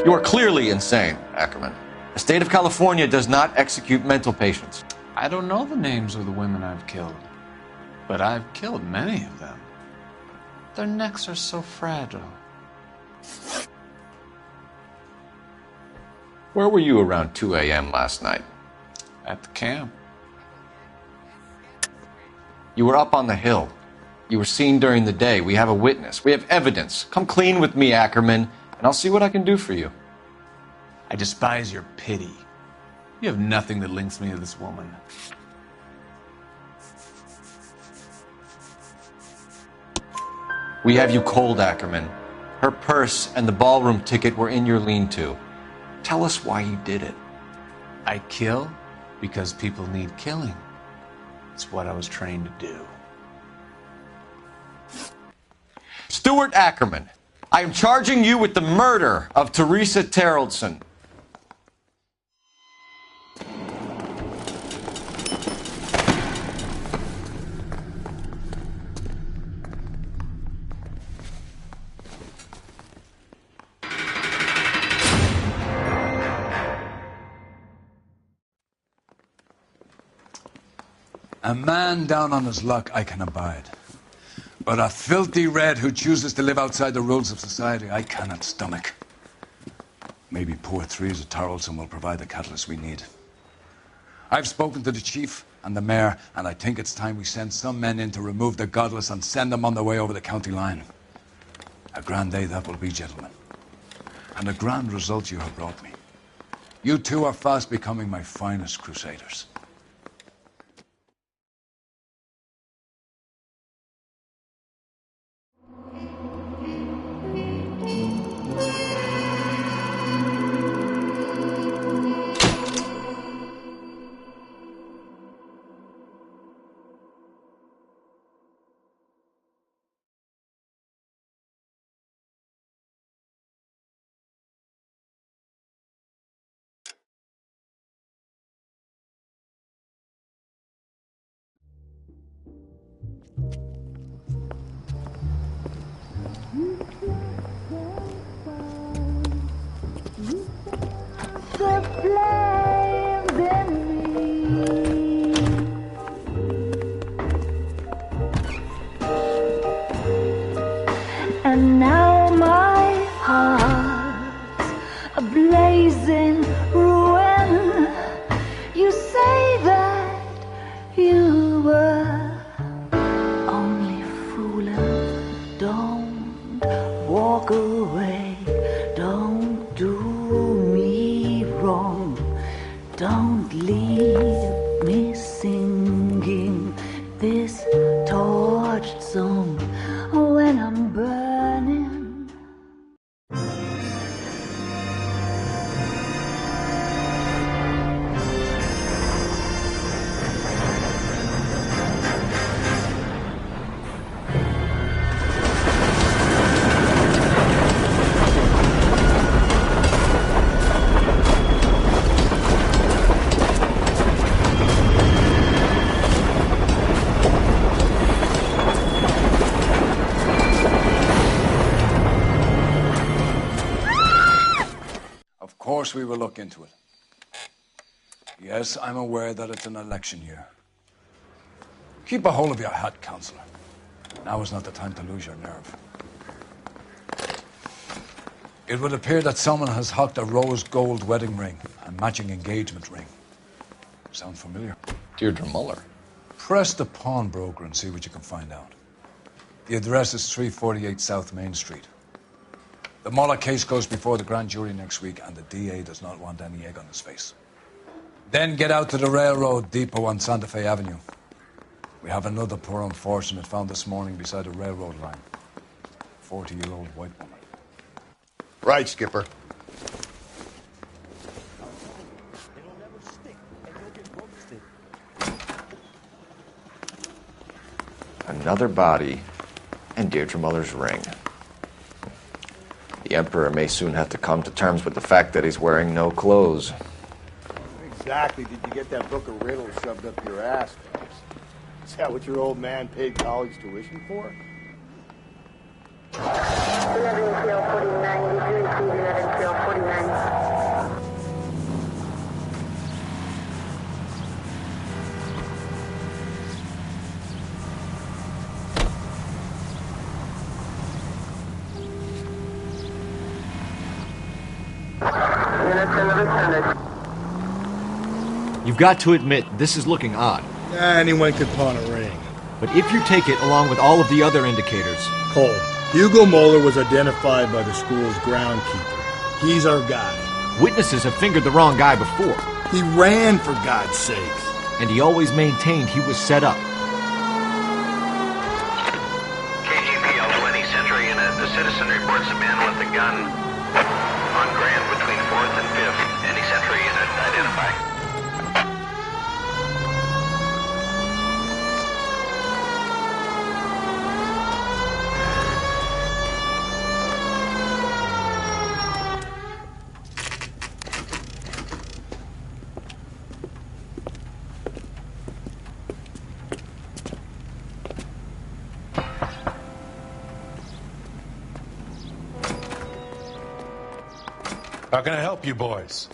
You are clearly insane, Ackerman. The state of California does not execute mental patients. I don't know the names of the women I've killed, but I've killed many of them. Their necks are so fragile. Where were you around 2 a.m. last night? At the camp. You were up on the hill. You were seen during the day. We have a witness. We have evidence. Come clean with me, Ackerman, and I'll see what I can do for you. I despise your pity. You have nothing that links me to this woman. We have you cold, Ackerman. Her purse and the ballroom ticket were in your lean-to. Tell us why you did it. I kill because people need killing. It's what I was trained to do. Stuart Ackerman, I am charging you with the murder of Teresa Terrelson. A man down on his luck I can abide. But a filthy red who chooses to live outside the rules of society, I cannot stomach. Maybe poor Teresa Terrelson will provide the catalyst we need. I've spoken to the chief and the mayor, and I think it's time we send some men in to remove the godless and send them on their way over the county line. A grand day that will be, gentlemen. And a grand result you have brought me. You two are fast becoming my finest crusaders. And now my heart's a blazing ruin. You say that you were only fooling. Don't walk away. Don't do me wrong. Don't leave me singing this torched song when I'm burning. Of course we will look into it. Yes, I'm aware that it's an election year. Keep a hold of your hat, Counselor. Now is not the time to lose your nerve. It would appear that someone has hocked a rose gold wedding ring and matching engagement ring. Sound familiar? Deirdre Muller. Press the pawnbroker and see what you can find out. The address is 348 South Main Street. The Muller case goes before the grand jury next week, and the DA does not want any egg on his face. Then get out to the railroad depot on Santa Fe Avenue. We have another poor unfortunate found this morning beside a railroad line. 40-year-old white woman. Right, Skipper. Another body and Deirdre Muller's ring. The Emperor may soon have to come to terms with the fact that he's wearing no clothes. Exactly did you get that book of riddles shoved up your ass, Phelps? Is that what your old man paid college tuition for? 11 Kill 49, 11 Kill 49. You've got to admit, this is looking odd. Anyone could pawn a ring. But if you take it along with all of the other indicators... Cole, Hugo Moeller was identified by the school's groundkeeper. He's our guy. Witnesses have fingered the wrong guy before. He ran, for God's sakes. And he always maintained he was set up. KGPL 20 Century Unit. The citizen reports a man with a gun on Grand between 4th and 5th. Any Century Unit identify. How can I help you boys?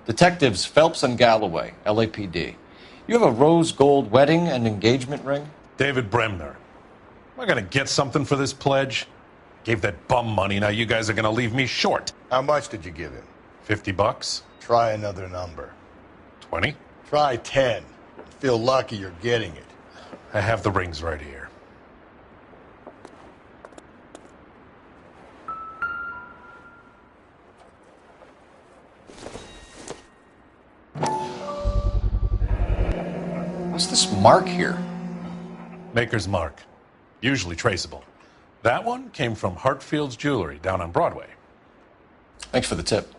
Detectives Phelps and Galloway, LAPD. You have a rose gold wedding and engagement ring? David Bremner. Am I going to get something for this pledge? Gave that bum money, now you guys are going to leave me short. How much did you give him? $50? Try another number. 20? Try 10. Feel lucky you're getting it. I have the rings right here. What's this mark here? Maker's mark. Usually traceable. That one came from Hartfield's Jewelry down on Broadway. Thanks for the tip.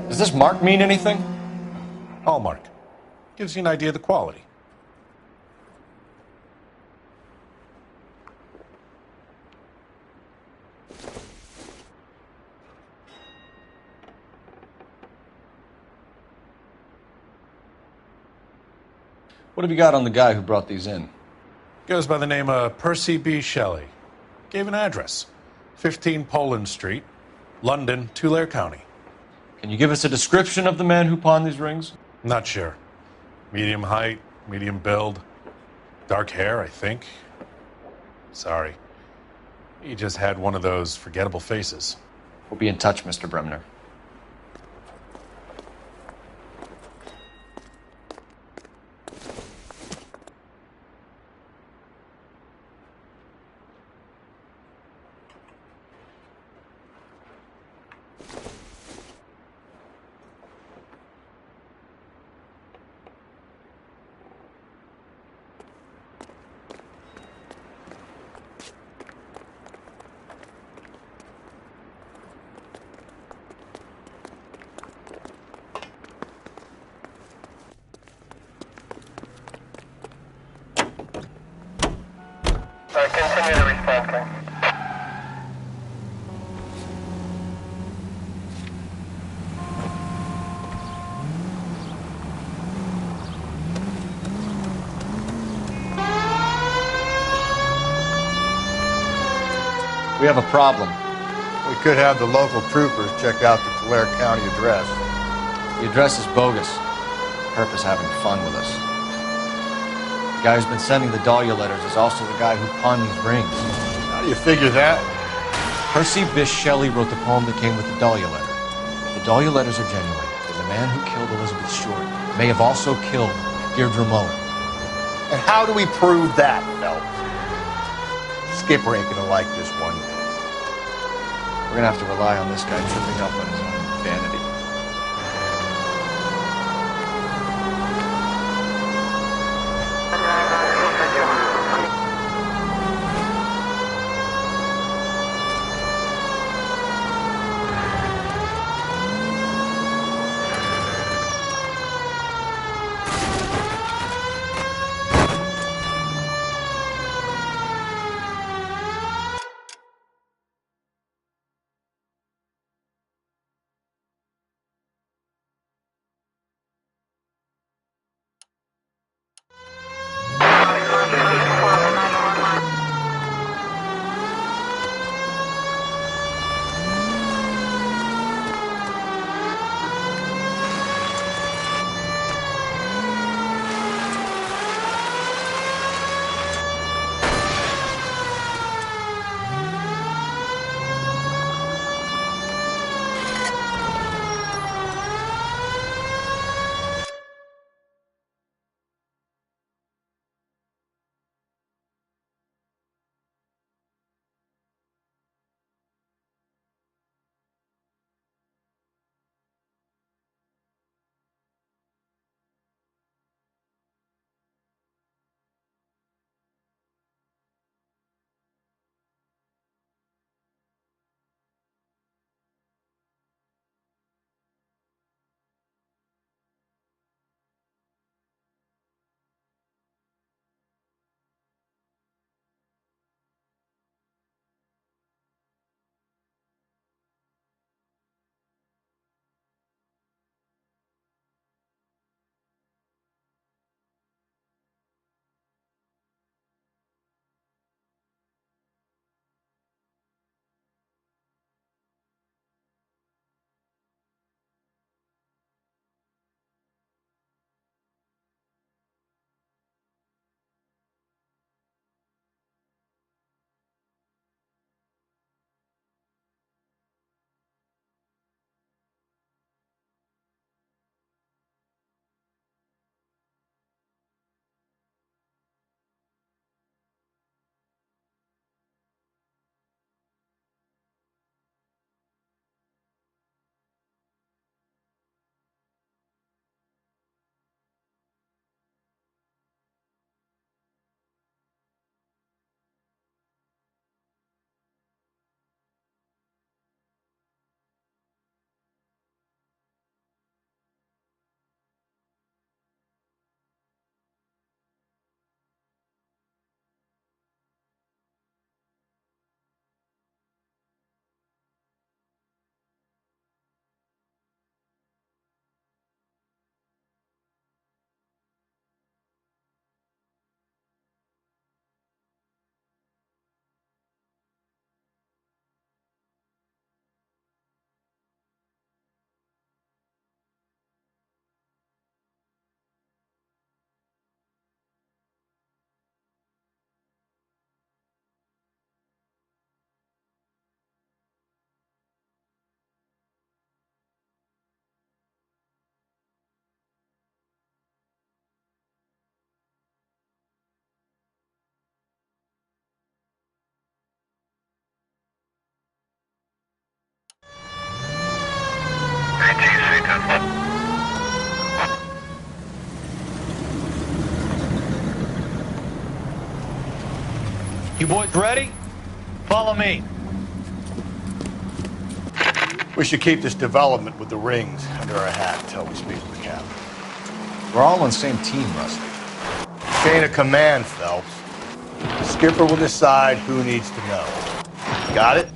Does this mark mean anything? Hallmark. Gives you an idea of the quality. What have you got on the guy who brought these in? Goes by the name of Percy B. Shelley. Gave an address. 15 Poland Street, London, Tulare County. Can you give us a description of the man who pawned these rings? Not sure. Medium height, medium build. Dark hair, I think. Sorry. He just had one of those forgettable faces. We'll be in touch, Mr. Bremner. Continue to respond, King. We have a problem. We could have the local troopers check out the Tulare County address. The address is bogus. Herp is having fun with us. The guy who's been sending the Dahlia letters is also the guy who pawned these rings. How do you figure that? Percy Bysshe Shelley wrote the poem that came with the Dahlia letter. If the Dahlia letters are genuine, then the man who killed Elizabeth Short may have also killed Deirdre Mullen. And how do we prove that, Phelps? Skipper ain't gonna like this one. We're gonna have to rely on this guy tripping up on his own vanity. You boys ready? Follow me. We should keep this development with the rings under our hat until we speak with the captain. We're all on the same team, Rusty. Chain of command, Phelps. The skipper will decide who needs to know. Got it?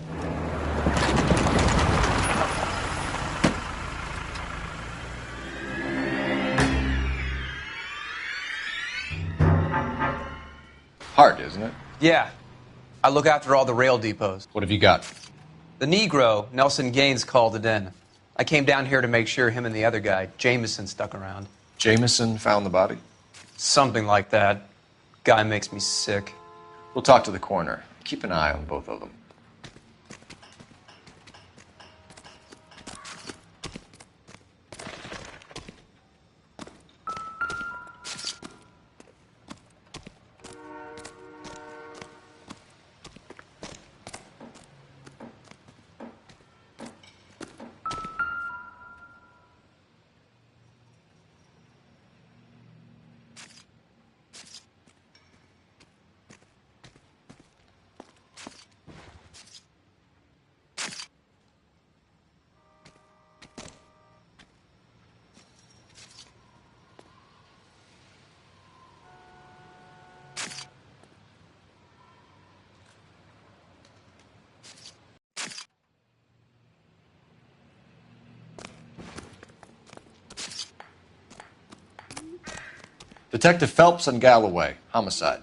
Hard, isn't it? Yeah. I look after all the rail depots. What have you got? The Negro, Nelson Gaines, called it in. I came down here to make sure him and the other guy, Jameson, stuck around. Jameson found the body? Something like that. Guy makes me sick. We'll talk to the coroner. Keep an eye on both of them. Detective Phelps and Galloway, homicide.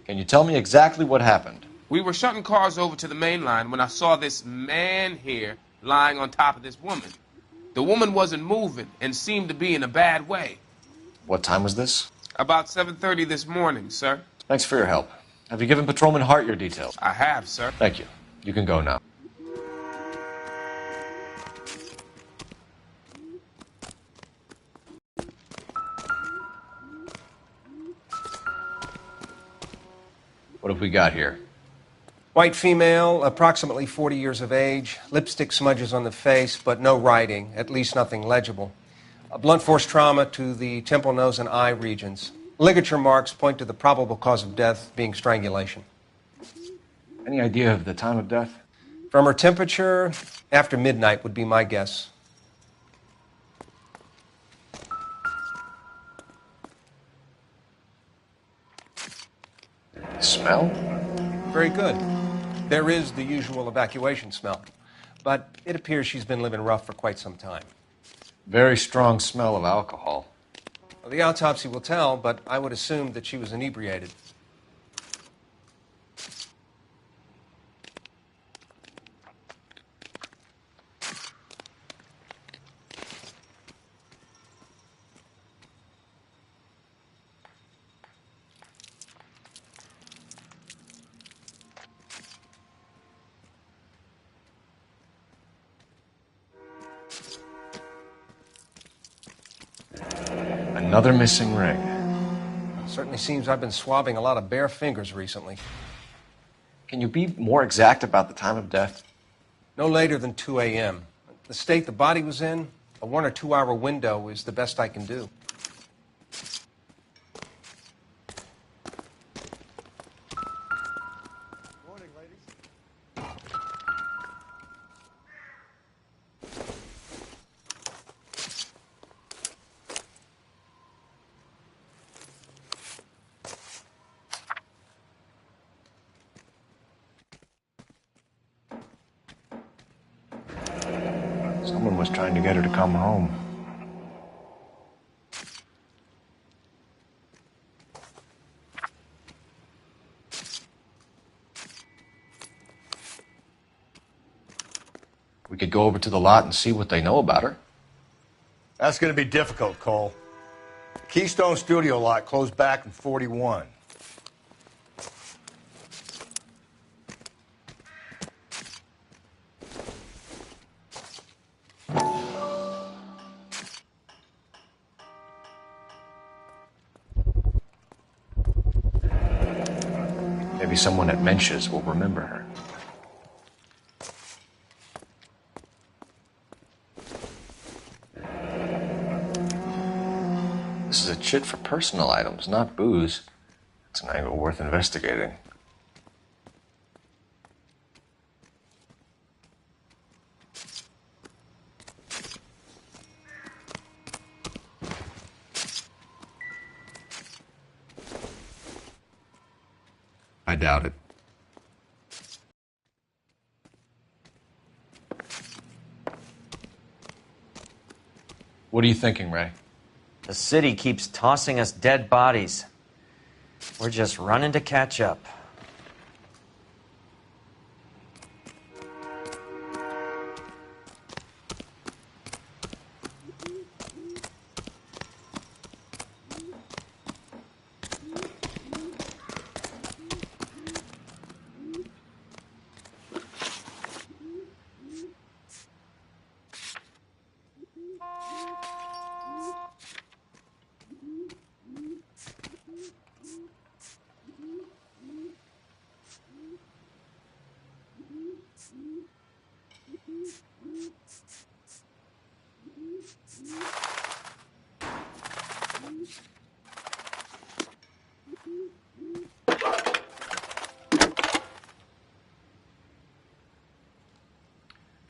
Can you tell me exactly what happened? We were shutting cars over to the main line when I saw this man here lying on top of this woman. The woman wasn't moving and seemed to be in a bad way. What time was this? About 7:30 this morning, sir. Thanks for your help. Have you given Patrolman Hart your details? I have, sir. Thank you. You can go now. What have we got here? White female, approximately 40 years of age, lipstick smudges on the face, but no writing, at least nothing legible. A blunt force trauma to the temple, nose, and eye regions. Ligature marks point to the probable cause of death being strangulation. Any idea of the time of death? From her temperature, after midnight would be my guess. Smell? Very good. There is the usual evacuation smell, but it appears she's been living rough for quite some time. Very strong smell of alcohol. Well, the autopsy will tell, but I would assume that she was inebriated. Another missing ring. Certainly seems I've been swabbing a lot of bare fingers recently. Can you be more exact about the time of death? No later than 2 a.m. The state the body was in, a 1 or 2 hour window is the best I can do. Someone was trying to get her to come home. We could go over to the lot and see what they know about her. That's going to be difficult, Cole. Keystone Studio lot closed back in 41. Maybe someone at Mensch's will remember her. This is a chit for personal items, not booze. It's an angle worth investigating. I doubt it. What are you thinking, Ray? The city keeps tossing us dead bodies. We're just running to catch up.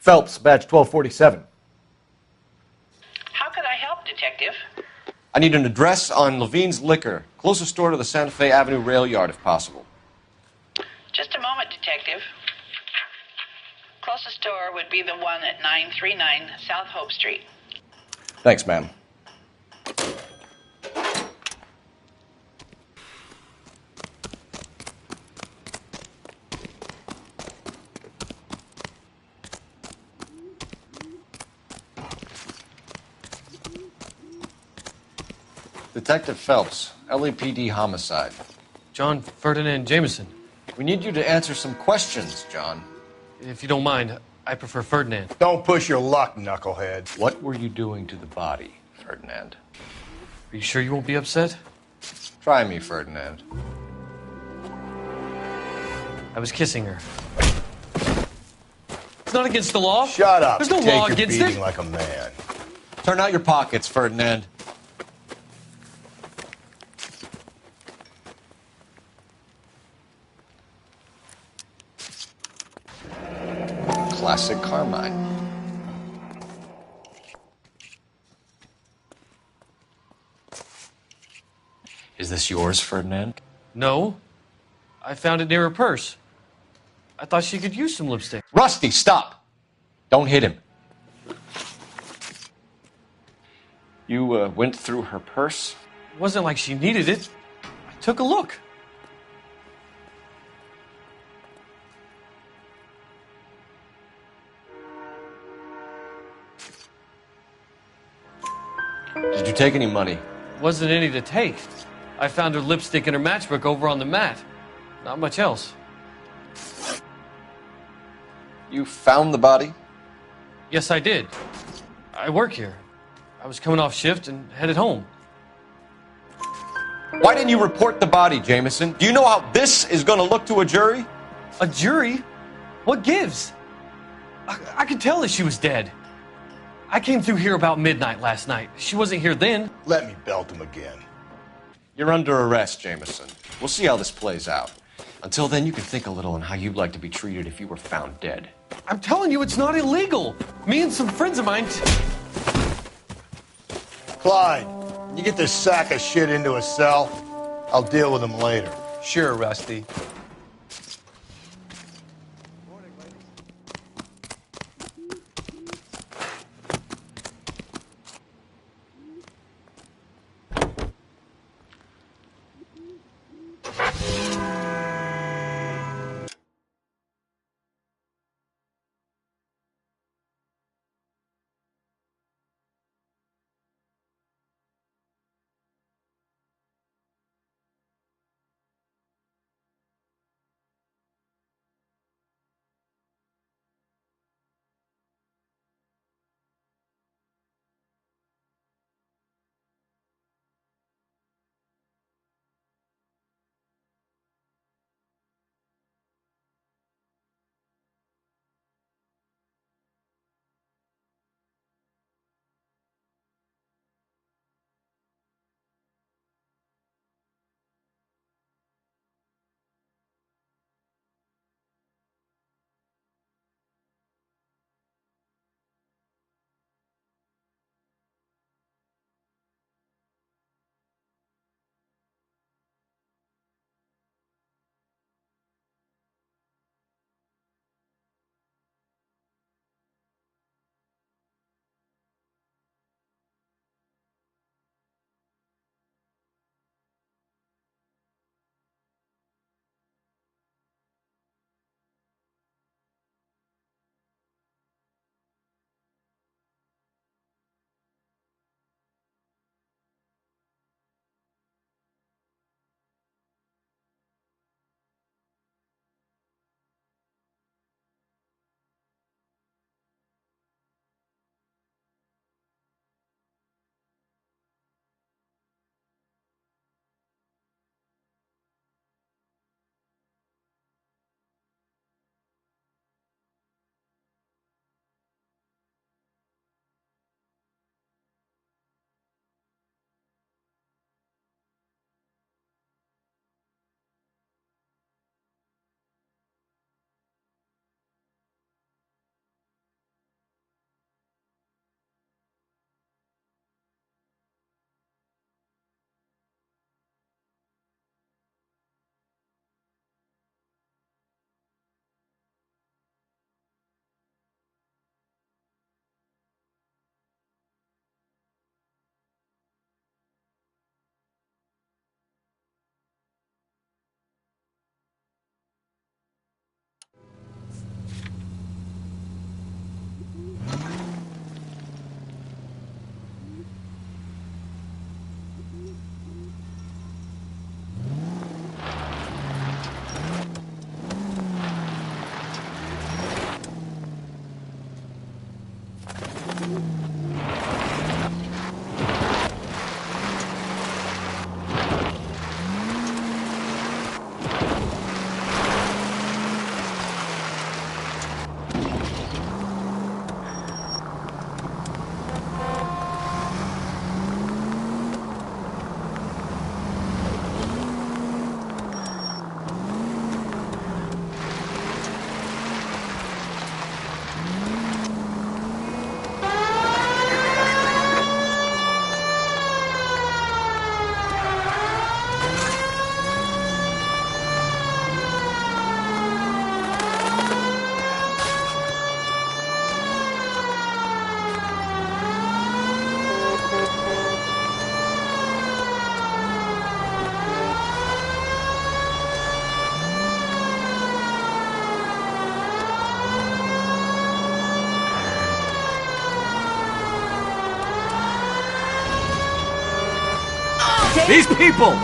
Phelps, badge 1247. How could I help, Detective? I need an address on Levine's Liquor, closest store to the Santa Fe Avenue rail yard, if possible. Just a moment, Detective. Closest store would be the one at 939 South Hope Street. Thanks, ma'am. Detective Phelps, LAPD homicide. John Ferdinand Jameson. We need you to answer some questions, John. If you don't mind, I prefer Ferdinand. Don't push your luck, knucklehead. What were you doing to the body, Ferdinand? Are you sure you won't be upset? Try me, Ferdinand. I was kissing her. It's not against the law. Shut up. There's no Take law your against beating it. like a man. Turn out your pockets, Ferdinand. Classic Carmine. Is this yours, Ferdinand? No. I found it near her purse. I thought she could use some lipstick. Rusty, stop! Don't hit him. You went through her purse? It wasn't like she needed it. I took a look. Did you take any money? Wasn't any to take. I found her lipstick in her matchbook over on the mat. Not much else. You found the body? Yes, I did. I work here. I was coming off shift and headed home. Why didn't you report the body, Jameson? Do you know how this is going to look to a jury? A jury? What gives? I could tell that she was dead. I came through here about midnight last night. She wasn't here then. Let me belt him again. You're under arrest, Jameson. We'll see how this plays out. Until then, you can think a little on how you'd like to be treated if you were found dead. I'm telling you, it's not illegal. Me and some friends of mine... Clyde, you get this sack of shit into a cell. I'll deal with him later. Sure, Rusty. These people!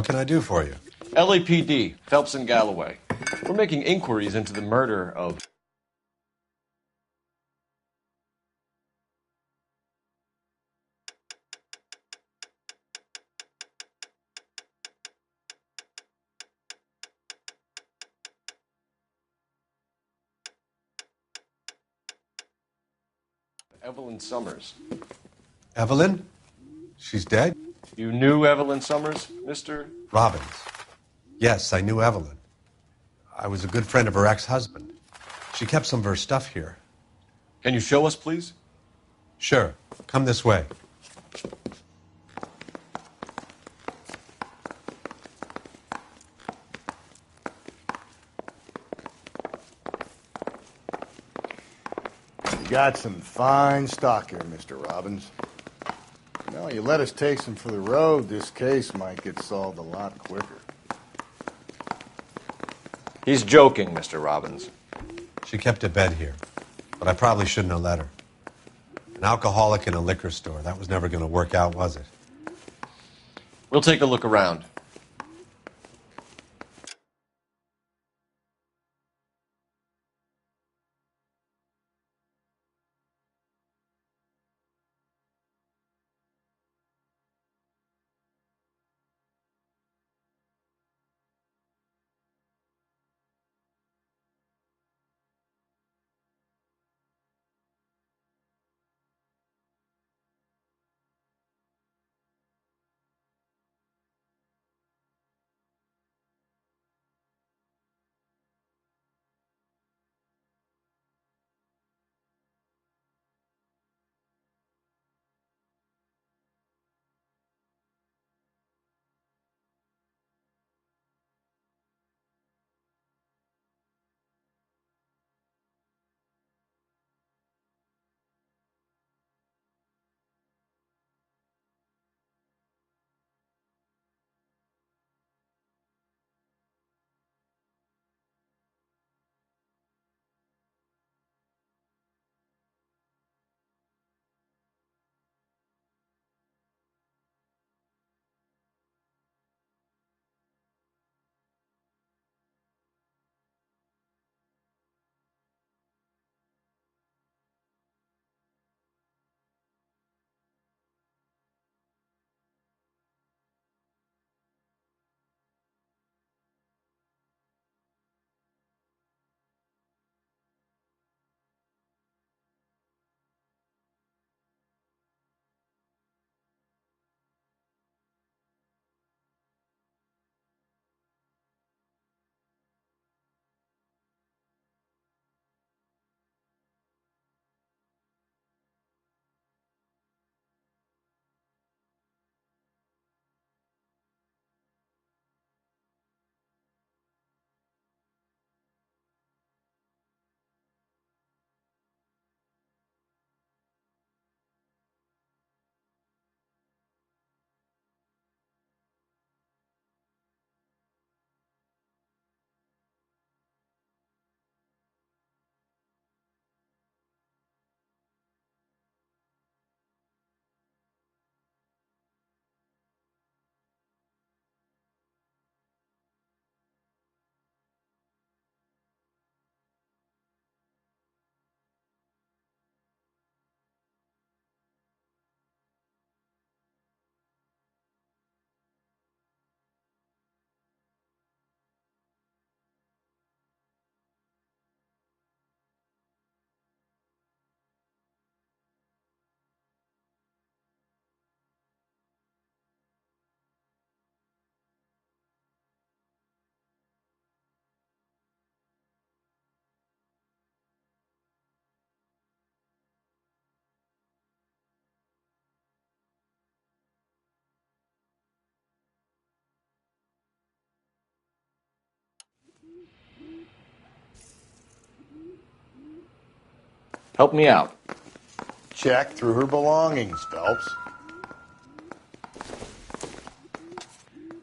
What can I do for you? LAPD, Phelps and Galloway. We're making inquiries into the murder of... Evelyn Summers. Evelyn? She's dead? You knew Evelyn Summers, Mr.? Robbins. Yes, I knew Evelyn. I was a good friend of her ex-husband. She kept some of her stuff here. Can you show us, please? Sure. Come this way. You got some fine stock here, Mr. Robbins. No, you let us take some for the road, this case might get solved a lot quicker. He's joking, Mr. Robbins. She kept a bed here, but I probably shouldn't have let her. An alcoholic in a liquor store. That was never going to work out, was it? We'll take a look around. Help me out. Check through her belongings, Phelps.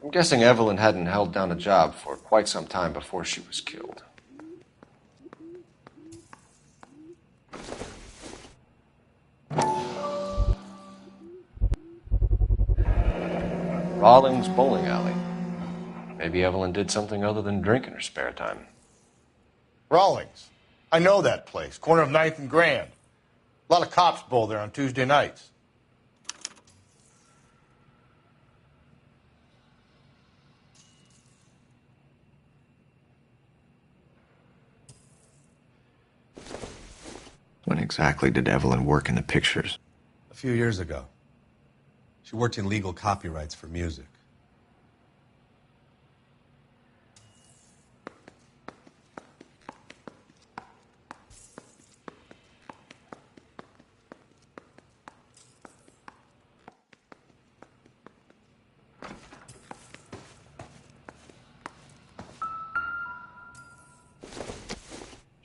I'm guessing Evelyn hadn't held down a job for quite some time before she was killed. Rawlings Bowling Alley. Maybe Evelyn did something other than drink in her spare time. Rawlings. I know that place. Corner of 9th and Grand. A lot of cops bowl there on Tuesday nights. When exactly did Evelyn work in the pictures? A few years ago. She worked in legal copyrights for music.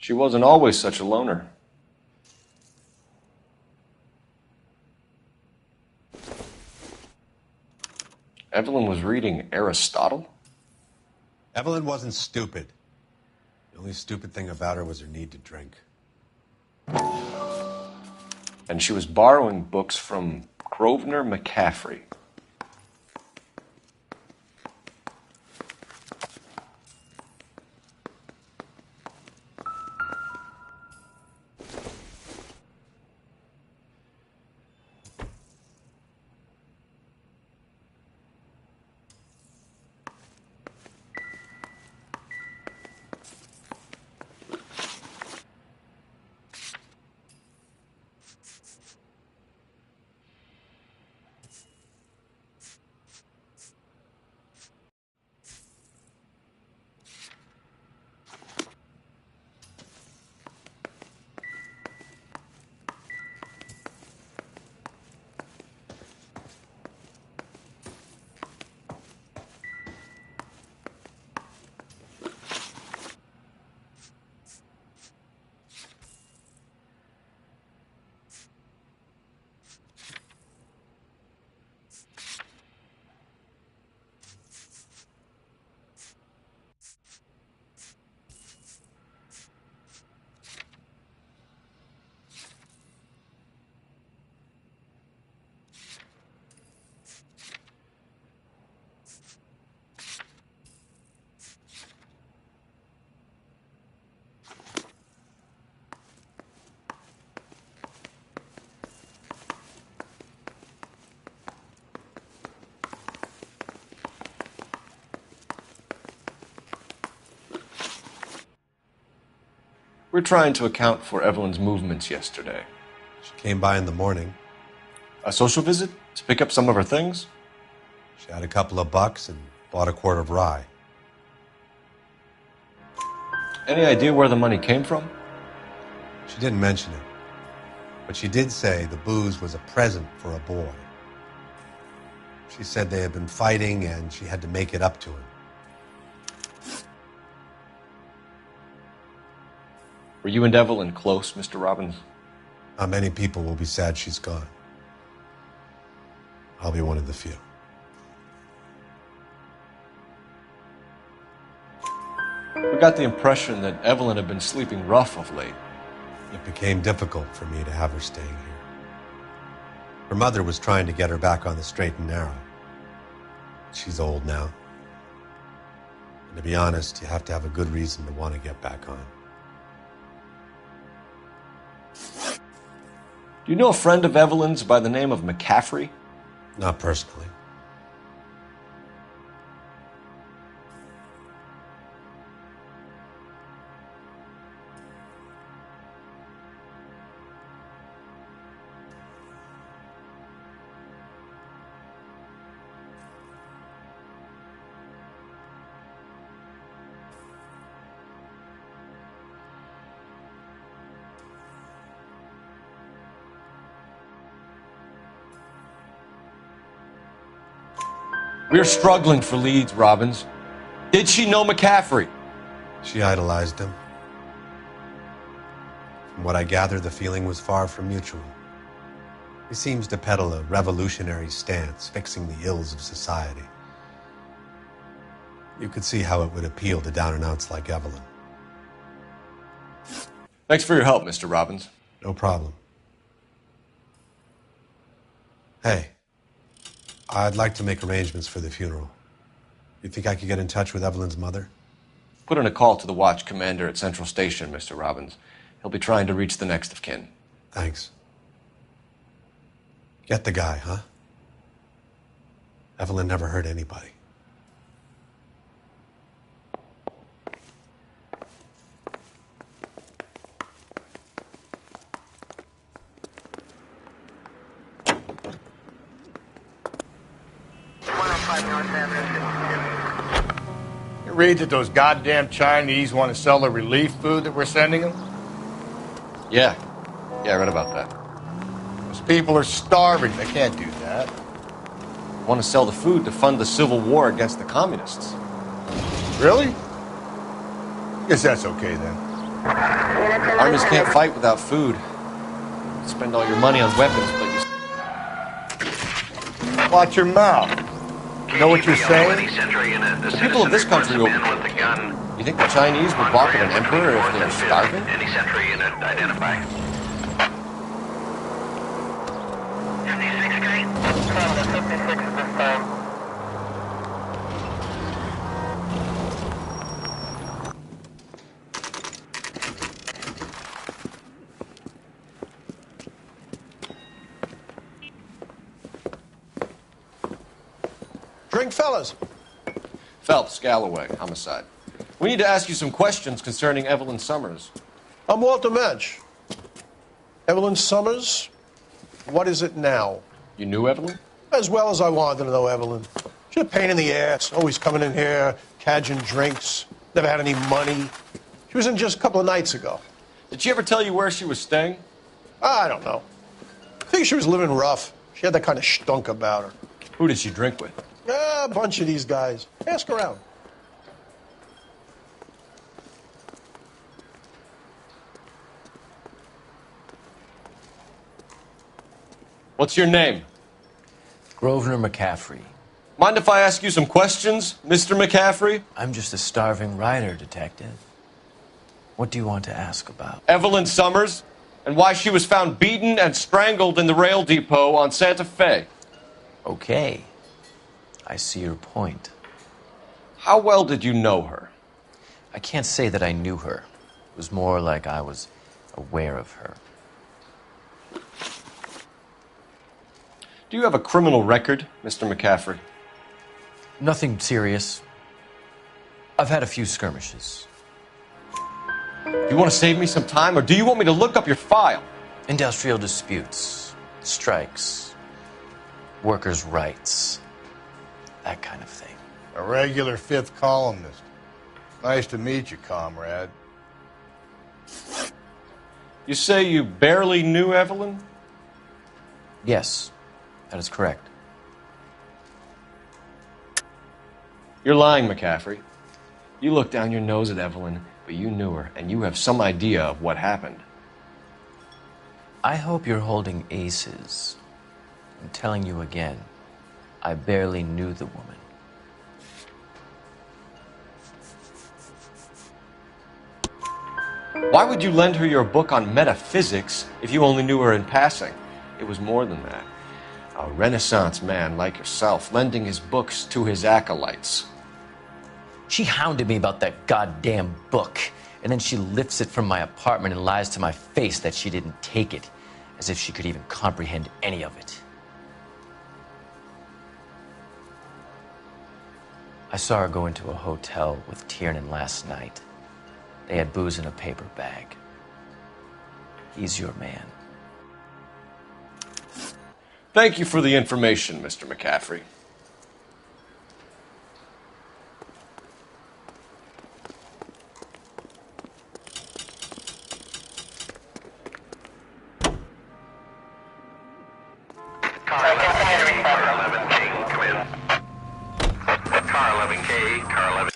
She wasn't always such a loner. Evelyn was reading Aristotle? Evelyn wasn't stupid. The only stupid thing about her was her need to drink. And she was borrowing books from Grosvenor McCaffrey. We're trying to account for Evelyn's movements yesterday. She came by in the morning. A social visit? To pick up some of her things? She had a couple of bucks and bought a quart of rye. Any idea where the money came from? She didn't mention it. But she did say the booze was a present for a boy. She said they had been fighting and she had to make it up to him. Were you and Evelyn close, Mr. Robbins? Not many people will be sad she's gone. I'll be one of the few. We got the impression that Evelyn had been sleeping rough of late. It became difficult for me to have her staying here. Her mother was trying to get her back on the straight and narrow. She's old now. And to be honest, you have to have a good reason to want to get back on. Do you know a friend of Evelyn's by the name of McCaffrey? Not personally. We're struggling for leads, Robbins. Did she know McCaffrey? She idolized him. From what I gather, the feeling was far from mutual. He seems to peddle a revolutionary stance, fixing the ills of society. You could see how it would appeal to down-and-outs like Evelyn. Thanks for your help, Mr. Robbins. No problem. Hey, I'd like to make arrangements for the funeral. You think I could get in touch with Evelyn's mother? Put in a call to the watch commander at Central Station, Mr. Robbins. He'll be trying to reach the next of kin. Thanks. Get the guy, huh? Evelyn never hurt anybody. You read that those goddamn Chinese want to sell the relief food that we're sending them? Yeah, I read about that. Those people are starving. They can't do that. Want to sell the food to fund the civil war against the communists. Really? Guess that's okay then. Armies can't fight without food. Spend all your money on weapons, but you... Watch your mouth. You know what you're saying? The people of this country will... You think the Chinese would balk at an emperor if they were starving? Any Sentry unit identify. 56 Street. 56 this time. Drink, fellas. Phelps, Galloway, homicide. We need to ask you some questions concerning Evelyn Summers. I'm Walter Mensch. Evelyn Summers, what is it now? You knew Evelyn? As well as I wanted to know Evelyn. She's a pain in the ass, always coming in here, cadging drinks, never had any money. She was in just a couple of nights ago. Did she ever tell you where she was staying? I don't know. I think she was living rough. She had that kind of stunk about her. Who did she drink with? A bunch of these guys. Ask around. What's your name? Grosvenor McCaffrey. Mind if I ask you some questions, Mr. McCaffrey? I'm just a starving writer, Detective. What do you want to ask about? Evelyn Summers, and why she was found beaten and strangled in the rail depot on Santa Fe. Okay. I see your point. How well did you know her? I can't say that I knew her. It was more like I was aware of her. Do you have a criminal record, Mr. McCaffrey? Nothing serious. I've had a few skirmishes. Do you want to save me some time, or do you want me to look up your file? Industrial disputes, strikes, workers' rights, that kind of thing. A regular fifth columnist. Nice to meet you, comrade. You say you barely knew Evelyn? Yes, that is correct. You're lying, McCaffrey. You looked down your nose at Evelyn, but you knew her, and you have some idea of what happened. I hope you're holding aces. I'm telling you again, I barely knew the woman. Why would you lend her your book on metaphysics if you only knew her in passing? It was more than that. A Renaissance man like yourself, lending his books to his acolytes. She hounded me about that goddamn book, and then she lifts it from my apartment and lies to my face that she didn't take it, as if she could even comprehend any of it. I saw her go into a hotel with Tiernan last night. They had booze in a paper bag. He's your man. Thank you for the information, Mr. McCaffrey. Car 11K, come in. Car 11K, car 11.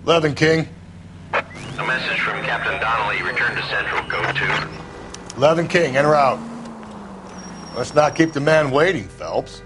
11 King. A message from Captain Donnelly. Return to Central, code 2. 11 King, enter out. Let's not keep the man waiting, Phelps.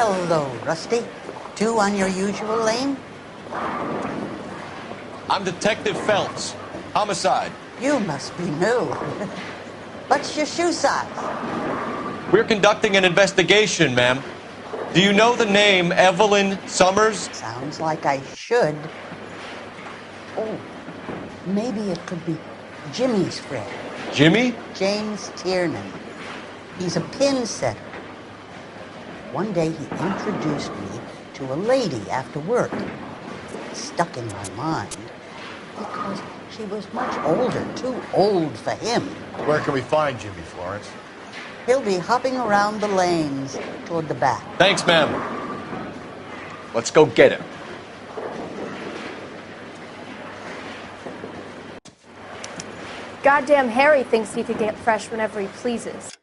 Hello, Rusty. Two on your usual lane? I'm Detective Phelps. Homicide. You must be new. What's your shoe size? We're conducting an investigation, ma'am. Do you know the name Evelyn Summers? Sounds like I should. Oh, maybe it could be Jimmy's friend. Jimmy? James Tiernan. He's a pin setter. One day he introduced me to a lady after work. It stuck in my mind because she was much older, too old for him. Where can we find Jimmy, Florence? He'll be hopping around the lanes toward the back. Thanks, ma'am. Let's go get him. Goddamn Harry thinks he could get fresh whenever he pleases.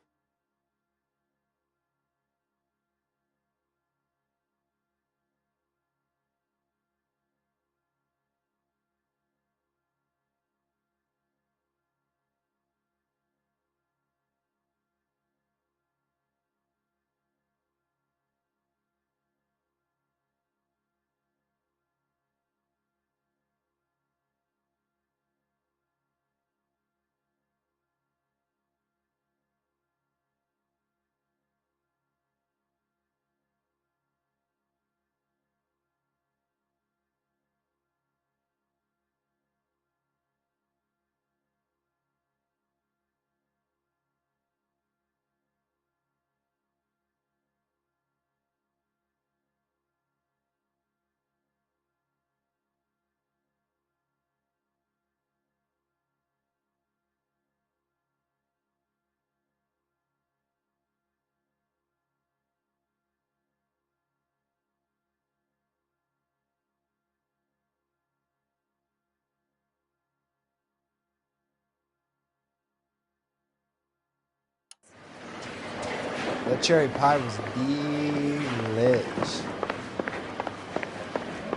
That cherry pie was delish.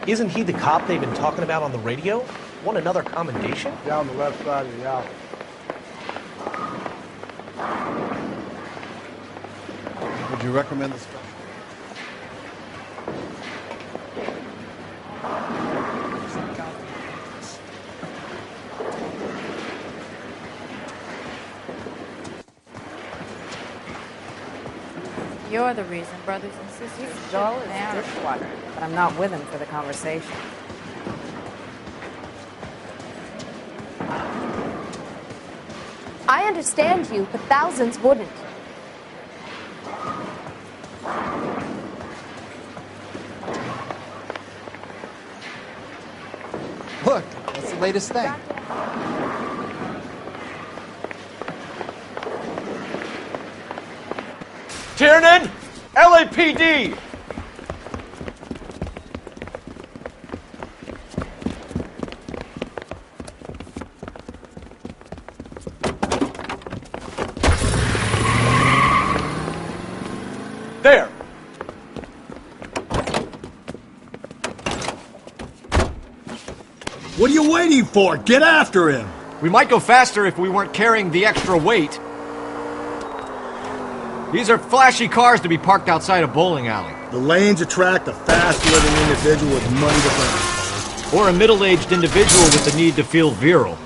Isn't he the cop they've been talking about on the radio? Want another commendation? Down the left side of the alley. Would you recommend this? You're the reason brothers and sisters He's dull shouldn't as marry. dishwater, but I'm not with him for the conversation. I understand you, but thousands wouldn't. Look, that's the latest thing. Tiernan! LAPD! There! What are you waiting for? Get after him! We might go faster if we weren't carrying the extra weight. These are flashy cars to be parked outside a bowling alley. The lanes attract a fast-living individual with money to burn. Or a middle-aged individual with the need to feel virile.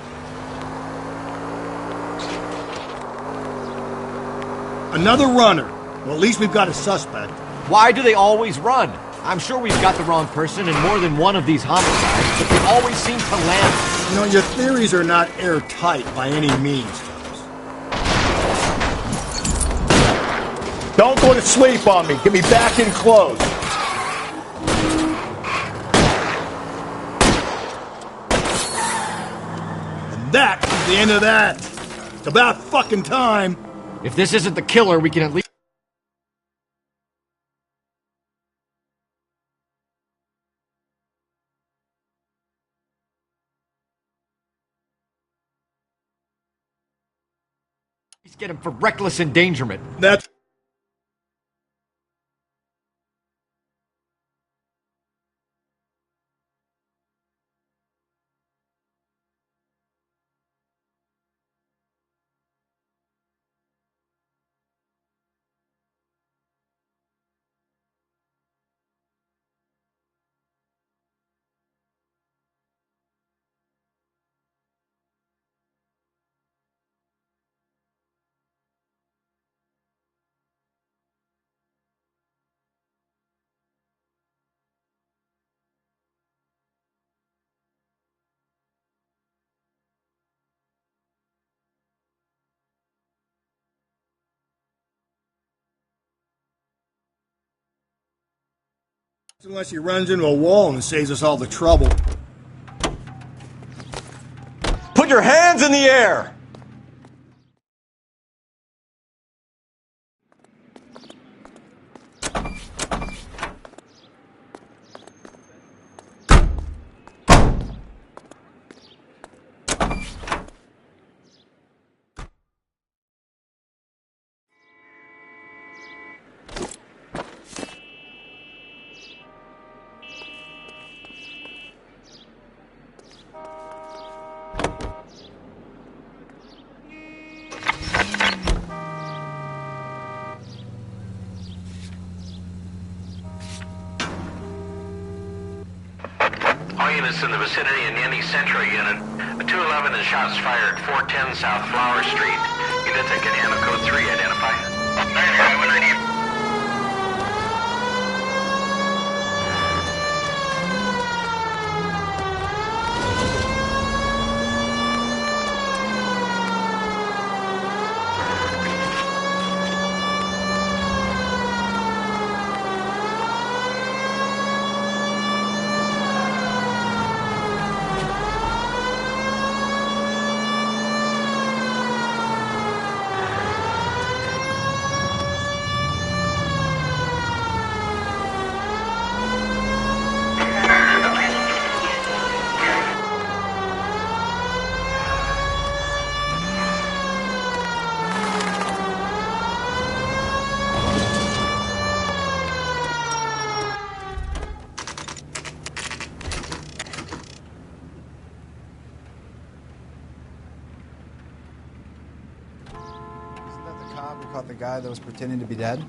Another runner. Well, at least we've got a suspect. Why do they always run? I'm sure we've got the wrong person in more than one of these homicides, but they always seem to land. You know, your theories are not airtight by any means. Don't go to sleep on me. Get me back in close. And that is the end of that. It's about fucking time. If this isn't the killer, we can at least... get him for reckless endangerment. That's... Unless he runs into a wall and saves us all the trouble. Put your hands in the air! units in the vicinity in any Central unit. A 211 and shots fired, 410 South Flower Street. Units in Canano Code 3, identify. Isn't that the cop who caught the guy that was pretending to be dead?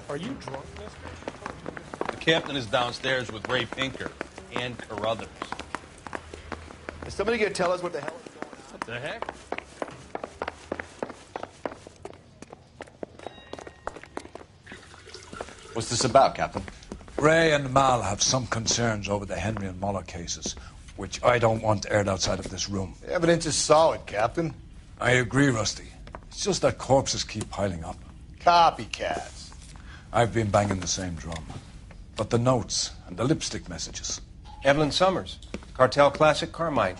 Are you drunk, mister? The captain is downstairs with Ray Pinker and Carruthers. Is somebody going to tell us what the hell is going on? What the heck? What's this about, Captain? Ray and Mal have some concerns over the Henry and Muller cases, which I don't want aired outside of this room. The evidence is solid, Captain. I agree, Rusty. It's just that corpses keep piling up. Copycats. I've been banging the same drum. But the notes and the lipstick messages. Evelyn Summers, Cartel Classic Carmine.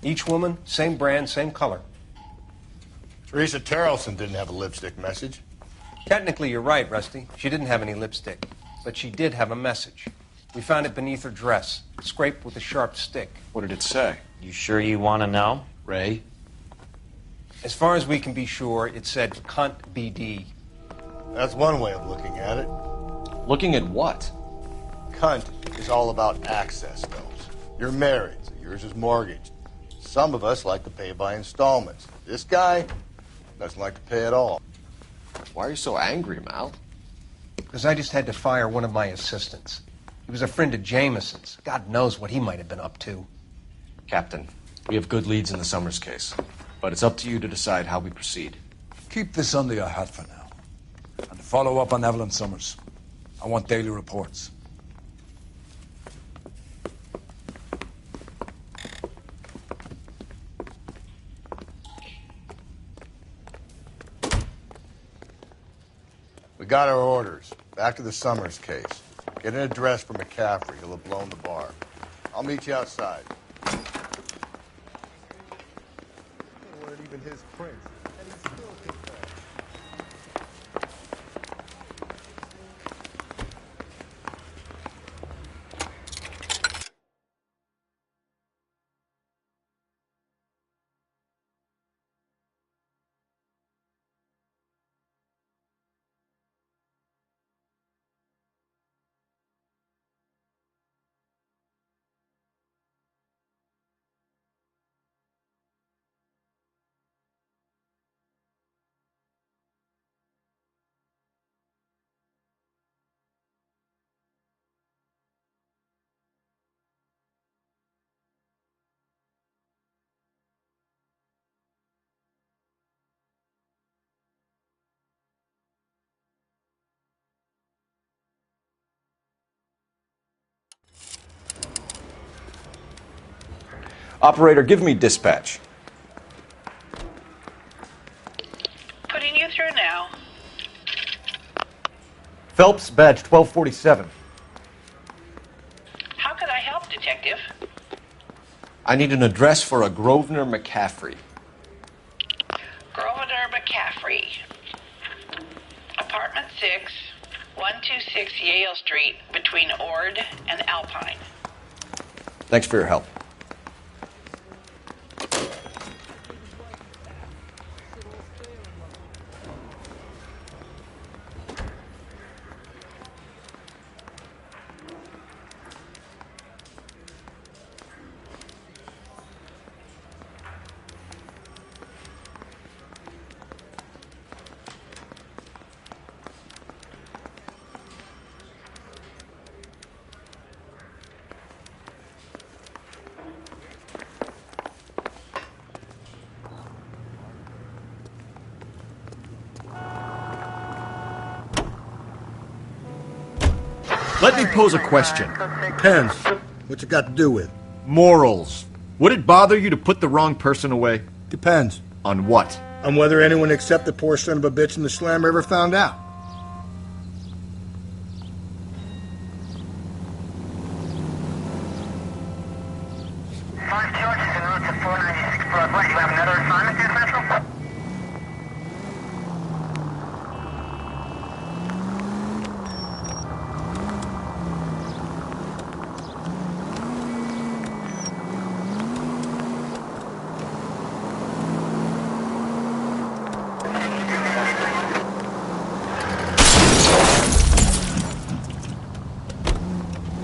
Each woman, same brand, same color. Teresa Terrelson didn't have a lipstick message. Technically, you're right, Rusty. She didn't have any lipstick. But she did have a message. We found it beneath her dress, scraped with a sharp stick. What did it say? You sure you want to know? Ray? As far as we can be sure, it said cunt BD. That's one way of looking at it. Looking at what? Cunt is all about access, Phelps. You're married, so yours is mortgaged. Some of us like to pay by installments. This guy doesn't like to pay at all. Why are you so angry, Mal? Because I just had to fire one of my assistants. He was a friend of Jameson's. God knows what he might have been up to. Captain, we have good leads in the Summers case, but it's up to you to decide how we proceed. Keep this under your hat for now. And follow up on Evelyn Summers. I want daily reports. We got our orders. Back to the Summers case. Get an address for McCaffrey. He'll have blown the bar. I'll meet you outside. They weren't even his prints. And he still confessed. Operator, give me dispatch. Putting you through now. Phelps, badge 1247. How could I help, Detective? I need an address for a Grosvenor McCaffrey. Grosvenor McCaffrey. Apartment 6, 126 Yale Street, between Ord and Alpine. Thanks for your help. Let me pose a question. Depends. What you got to do with? Morals. Would it bother you to put the wrong person away? Depends. On what? On whether anyone except the poor son of a bitch in the slammer ever found out.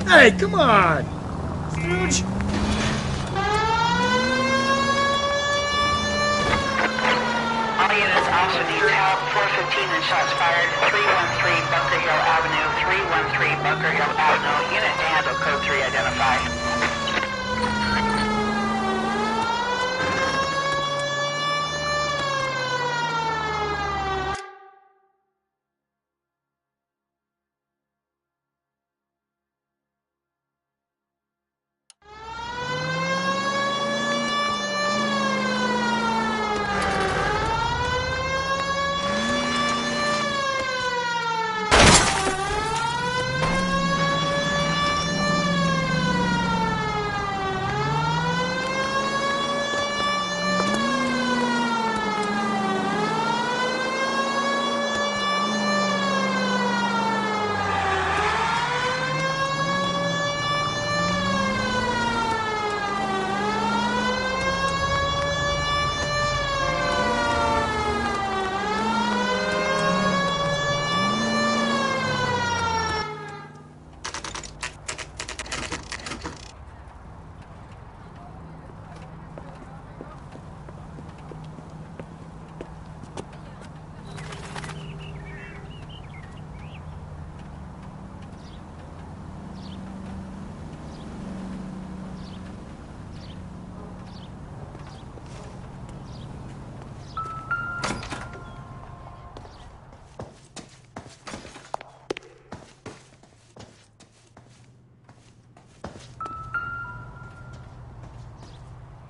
Hey, come on! Stooge! All units, Officer Detail, 415 and shots fired, 313 Bunker Hill Avenue, 313 Bunker Hill Avenue. Unit to handle code 3 identify.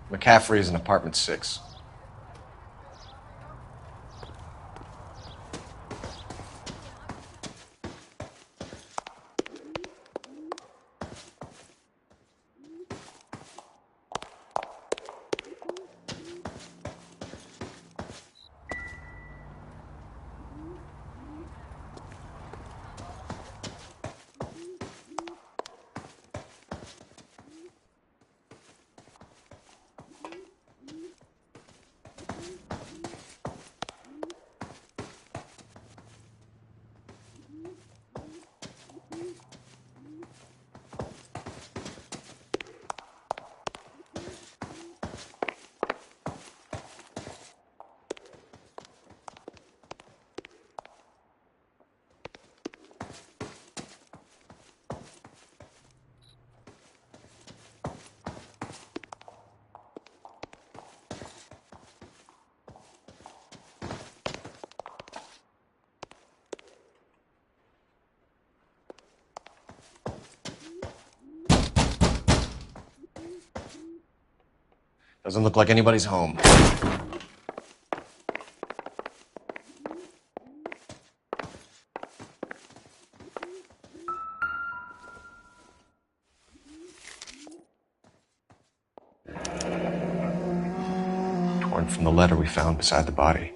McCaffrey is in apartment 6. Doesn't look like anybody's home. Torn from the letter we found beside the body.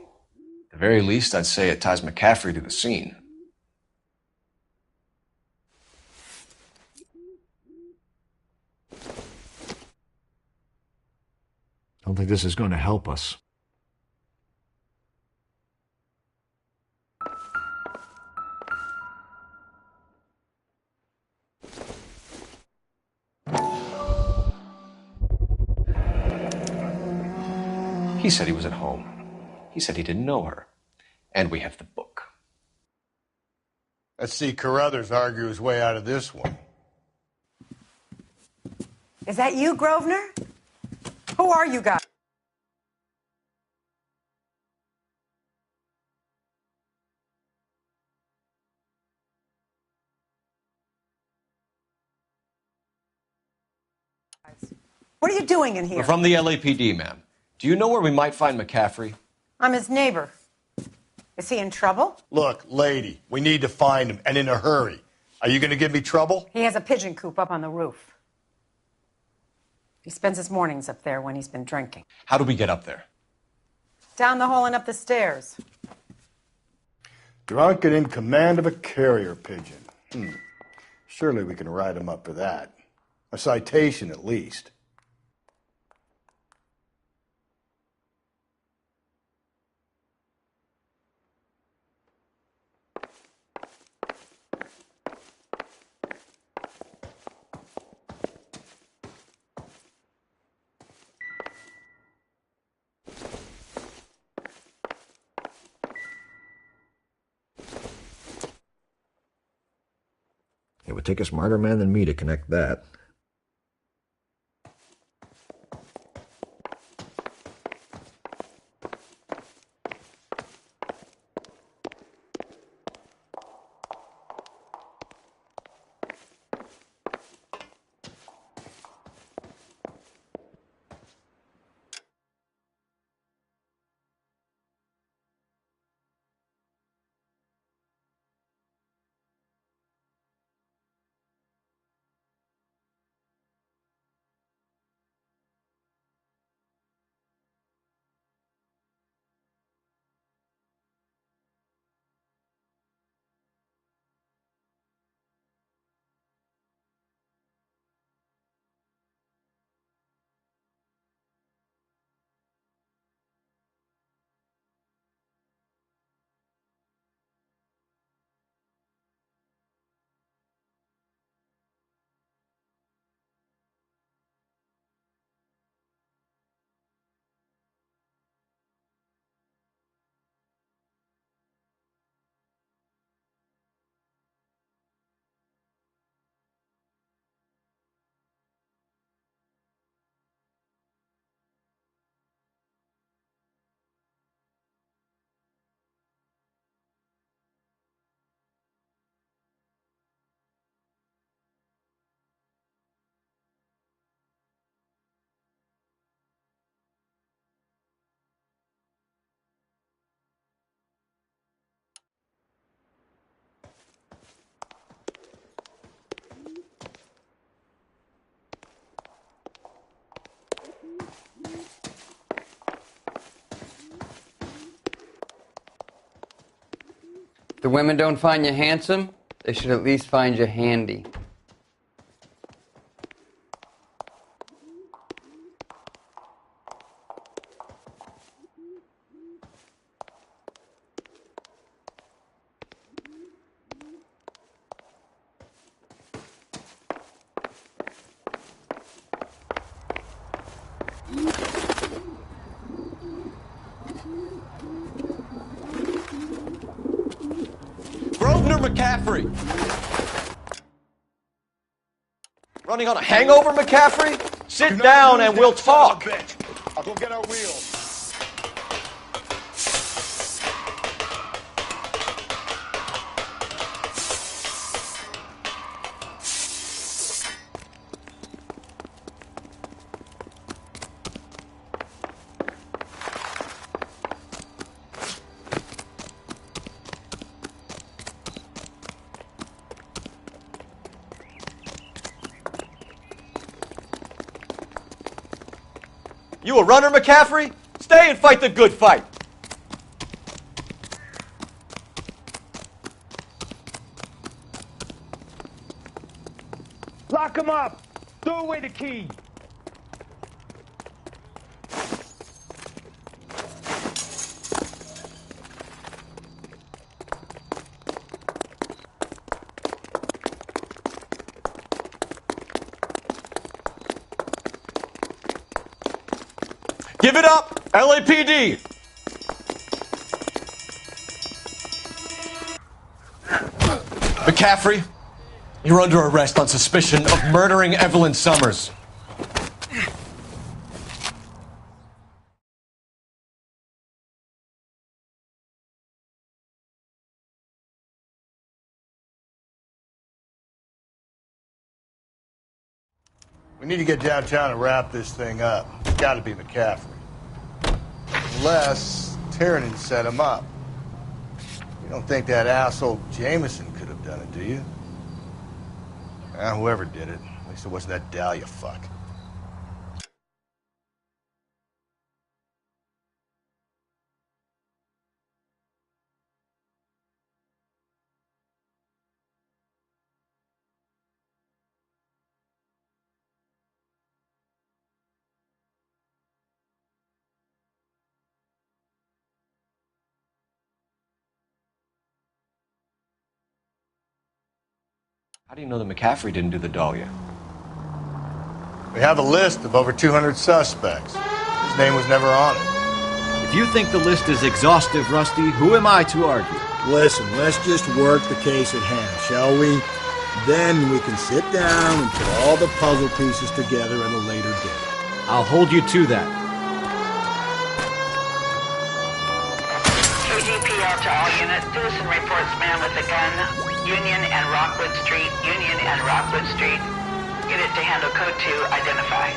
At the very least, I'd say it ties McCaffrey to the scene. I don't think this is going to help us. He said he was at home. He said he didn't know her. And we have the book. Let's see Carruthers argue his way out of this one. Is that you, Grosvenor? Who are you guys? What are you doing in here? We're from the LAPD, ma'am. Do you know where we might find McCaffrey? I'm his neighbor. Is he in trouble? Look, lady, we need to find him, and in a hurry. Are you going to give me trouble? He has a pigeon coop up on the roof. He spends his mornings up there when he's been drinking. How do we get up there? Down the hall and up the stairs. Drunk and in command of a carrier pigeon. Surely we can write him up for that. A citation, at least. It would take a smarter man than me to connect that. If the women don't find you handsome, they should at least find you handy. Grosvenor McCaffrey! Running on a hangover, McCaffrey? Sit down and we'll talk. I'll go get our wheels. You a runner, McCaffrey? Stay and fight the good fight. Lock him up! Throw away the key! Give it up, LAPD! McCaffrey, you're under arrest on suspicion of murdering Evelyn Summers. We need to get downtown and wrap this thing up. It's got to be McCaffrey. Unless Tiernan set him up. You don't think that asshole Jameson could have done it, do you? Whoever did it. At least it wasn't that Dahlia fuck. How do you know that McCaffrey didn't do the Dahlia? We have a list of over 200 suspects. His name was never on it. If you think the list is exhaustive, Rusty, who am I to argue? Listen, let's just work the case at hand, shall we? Then we can sit down and put all the puzzle pieces together at a later date. I'll hold you to that. KGPL to all units. Citizen reports man with a gun. Union and Rockwood Street. Union and Rockwood Street. Unit to handle code 2. Identify.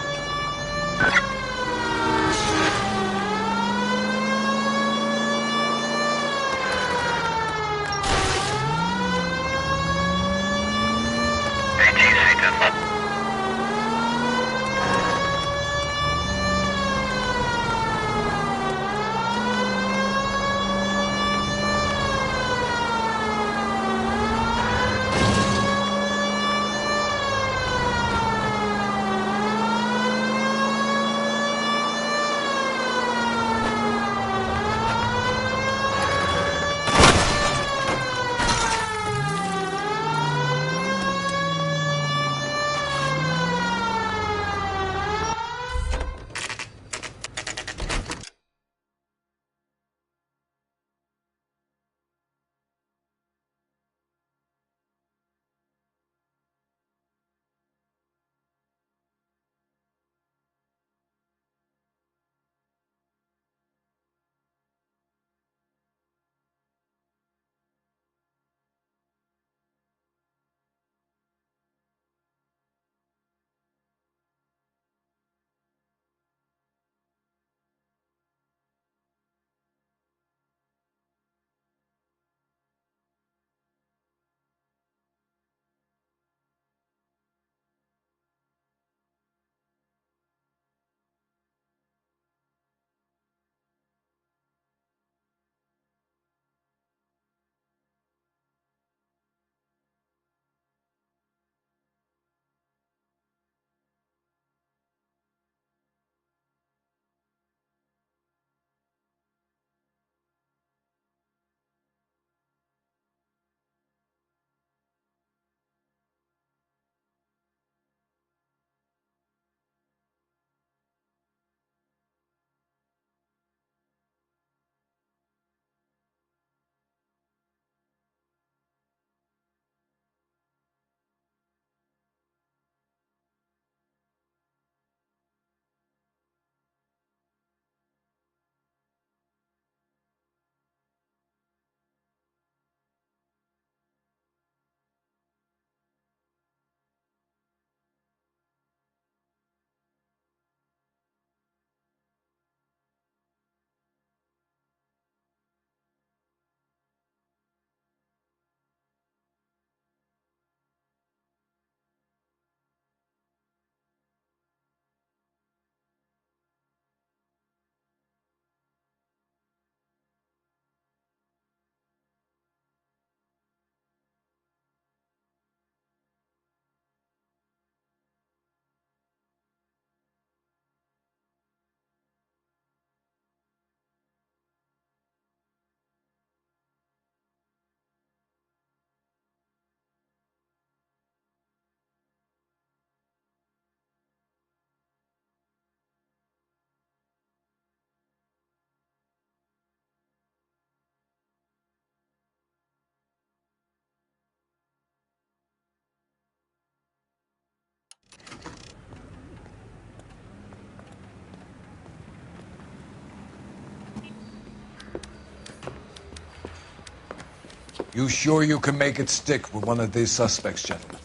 You sure you can make it stick with one of these suspects, gentlemen?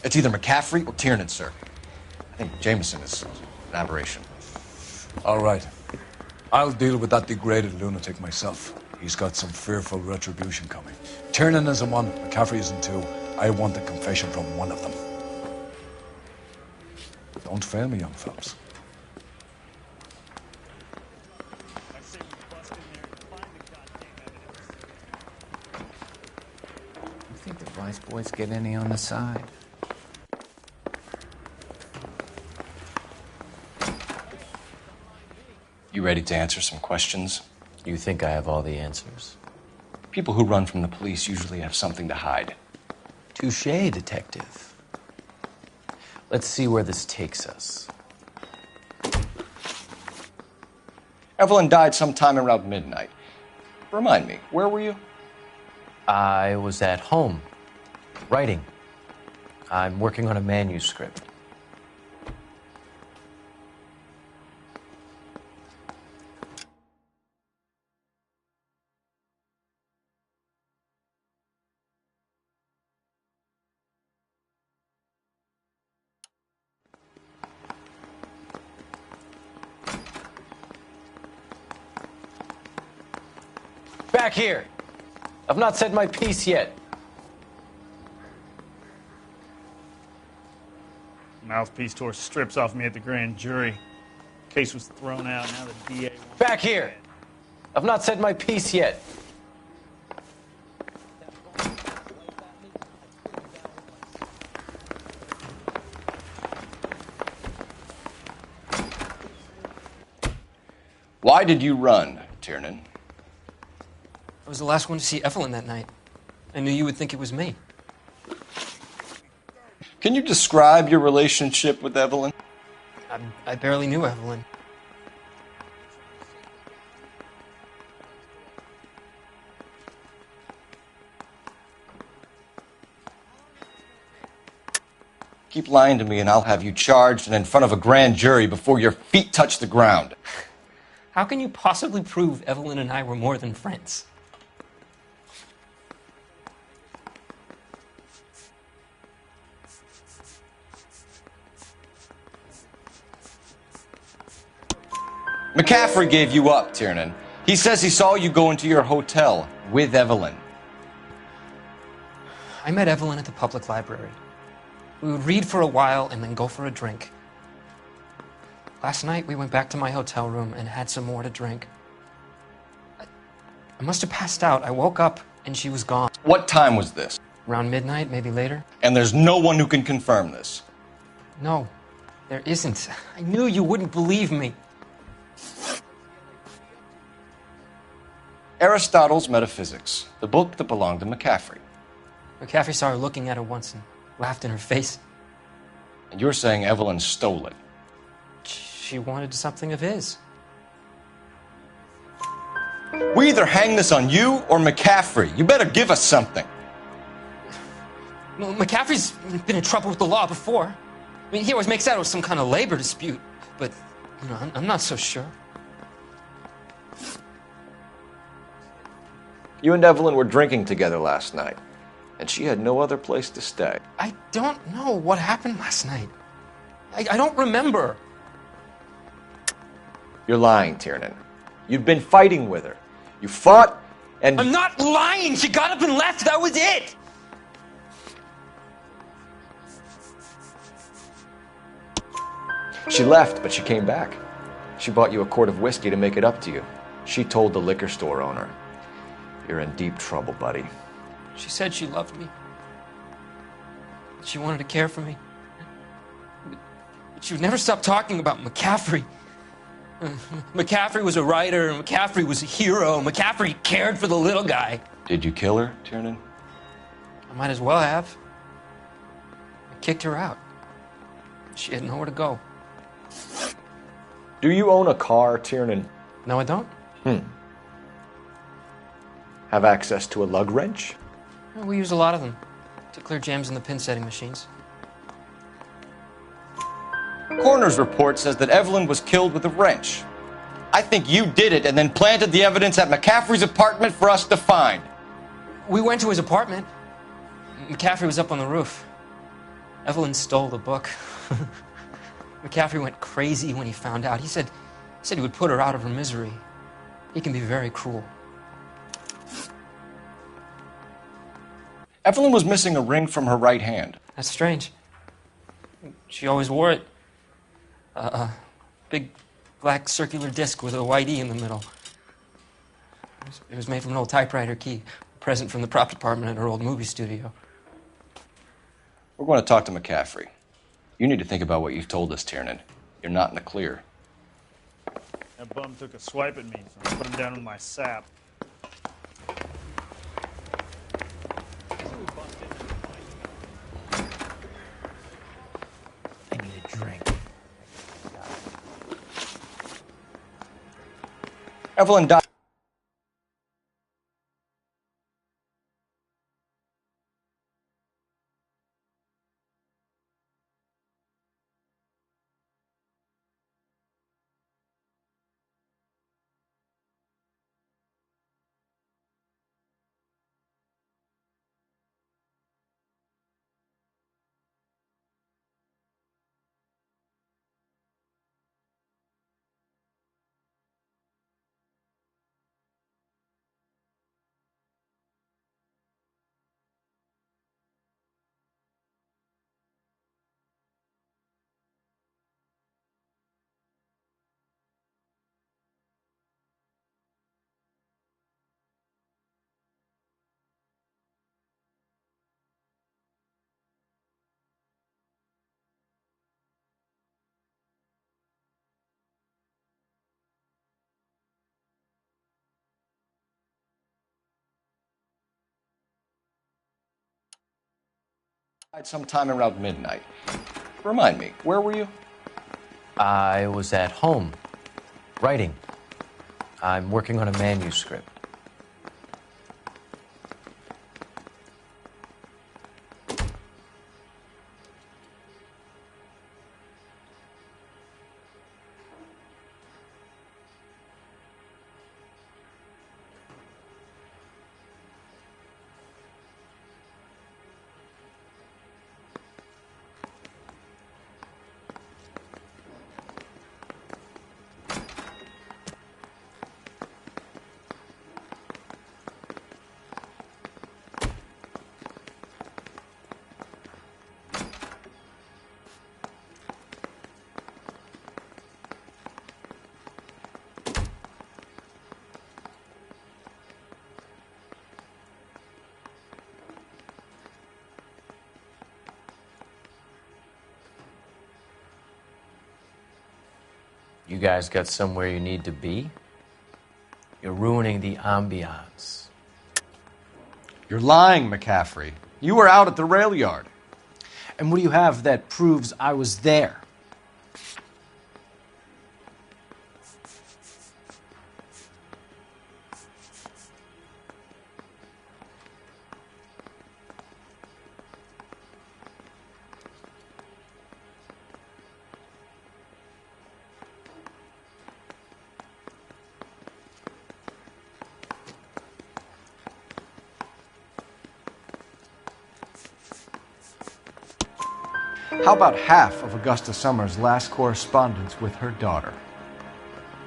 It's either McCaffrey or Tiernan, sir. I think Jameson is an aberration. All right. I'll deal with that degraded lunatic myself. He's got some fearful retribution coming. Tiernan isn't one, McCaffrey isn't two. I want a confession from one of them. Don't fail me, young fellas. You think the Vice boys get any on the side? You ready to answer some questions? You think I have all the answers? People who run from the police usually have something to hide. Touché, detective. Let's see where this takes us. Evelyn died sometime around midnight. Remind me, where were you? I was at home, writing. I'm working on a manuscript. Back here. I've not said my piece yet. Mouthpiece tore strips off me at the grand jury. Case was thrown out. Now the DA. Back here. I've not said my piece yet. Why did you run, Tiernan? I was the last one to see Evelyn that night. I knew you would think it was me. Can you describe your relationship with Evelyn? I barely knew Evelyn. Keep lying to me and I'll have you charged and in front of a grand jury before your feet touch the ground. How can you possibly prove Evelyn and I were more than friends? McCaffrey gave you up, Tiernan. He says he saw you go into your hotel with Evelyn. I met Evelyn at the public library. We would read for a while and then go for a drink. Last night, we went back to my hotel room and had some more to drink. I must have passed out. I woke up and she was gone. What time was this? Around midnight, maybe later. And there's no one who can confirm this? No, there isn't. I knew you wouldn't believe me. Aristotle's Metaphysics, the book that belonged to McCaffrey. McCaffrey saw her looking at it once and laughed in her face. And you're saying Evelyn stole it? She wanted something of his. We either hang this on you or McCaffrey. You better give us something. Well, McCaffrey's been in trouble with the law before. I mean, he always makes out it was some kind of labor dispute, but, you know, I'm not so sure. You and Evelyn were drinking together last night, and she had no other place to stay. I don't know what happened last night. I don't remember. You're lying, Tiernan. You've been fighting with her. You fought, and... I'm not lying! She got up and left! That was it! She left, but she came back. She bought you a quart of whiskey to make it up to you. She told the liquor store owner. You're in deep trouble, buddy. She said she loved me. She wanted to care for me. But she would never stop talking about McCaffrey. McCaffrey was a writer, McCaffrey was a hero, McCaffrey cared for the little guy. Did you kill her, Tiernan? I might as well have. I kicked her out. She had nowhere to go. Do you own a car, Tiernan? No, I don't. Have access to a lug wrench? We use a lot of them to clear jams in the pin setting machines. Coroner's report says that Evelyn was killed with a wrench. I think you did it and then planted the evidence at McCaffrey's apartment for us to find. We went to his apartment. McCaffrey was up on the roof. Evelyn stole the book. McCaffrey went crazy when he found out. He said he would put her out of her misery. He can be very cruel. Evelyn was missing a ring from her right hand. That's strange. She always wore it. Big black circular disc with a white E in the middle. It was made from an old typewriter key, a present from the prop department at her old movie studio. We're going to talk to McCaffrey. You need to think about what you've told us, Tiernan. You're not in the clear. That bum took a swipe at me, so I put him down with my sap. I need a drink. Evelyn died. Sometime around midnight. Remind me, where were you? I was at home, writing. I'm working on a manuscript. You guys got somewhere you need to be? You're ruining the ambiance. You're lying, McCaffrey. You were out at the rail yard. And what do you have that proves I was there? How about half of Augusta Summers' last correspondence with her daughter?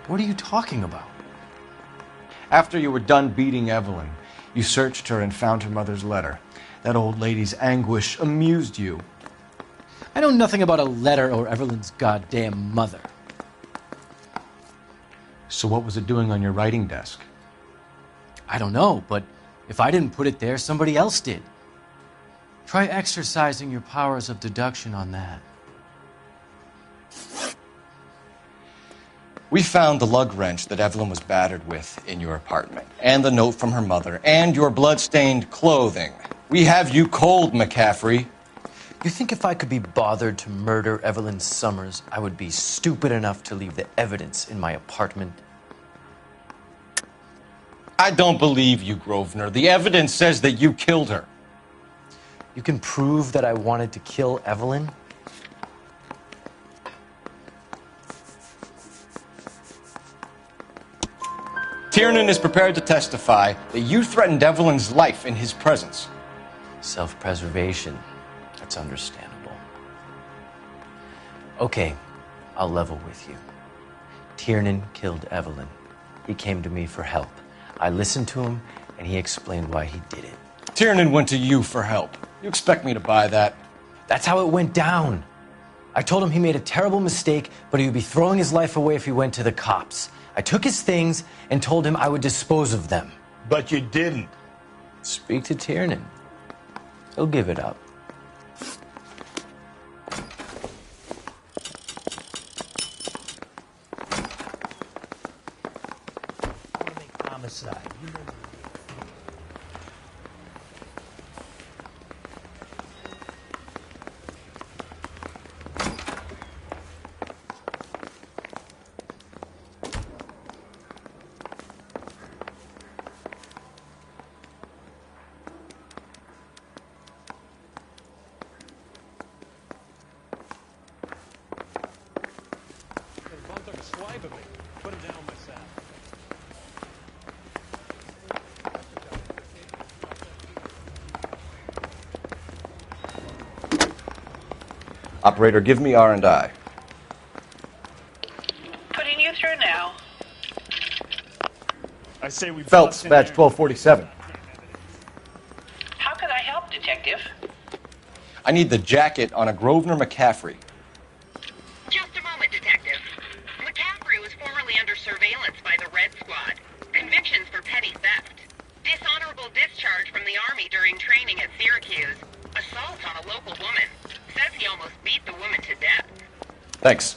What are you talking about? After you were done beating Evelyn, you searched her and found her mother's letter. That old lady's anguish amused you. I know nothing about a letter or Evelyn's goddamn mother. So what was it doing on your writing desk? I don't know, but if I didn't put it there, somebody else did. Try exercising your powers of deduction on that. We found the lug wrench that Evelyn was battered with in your apartment, and the note from her mother, and your blood-stained clothing. We have you cold, McCaffrey. You think if I could be bothered to murder Evelyn Summers, I would be stupid enough to leave the evidence in my apartment? I don't believe you, Grosvenor. The evidence says that you killed her. You can prove that I wanted to kill Evelyn? Tiernan is prepared to testify that you threatened Evelyn's life in his presence. Self-preservation. That's understandable. Okay, I'll level with you. Tiernan killed Evelyn. He came to me for help. I listened to him, and he explained why he did it. Tiernan went to you for help. You expect me to buy that? That's how it went down. I told him he made a terrible mistake, but he would be throwing his life away if he went to the cops. I took his things and told him I would dispose of them. But you didn't. Speak to Tiernan. He'll give it up. Homicide. You know. Operator, give me R&I. Putting you through now. I say we Phelps, bust in badge there. 1247. How can I help, Detective? I need the jacket on a Grosvenor McCaffrey. Just a moment, Detective. McCaffrey was formerly under surveillance by the Red Squad. Convictions for petty theft. Dishonorable discharge from the Army during training at Syracuse. Assault on a local woman. Says he almost beat the woman to death. Thanks.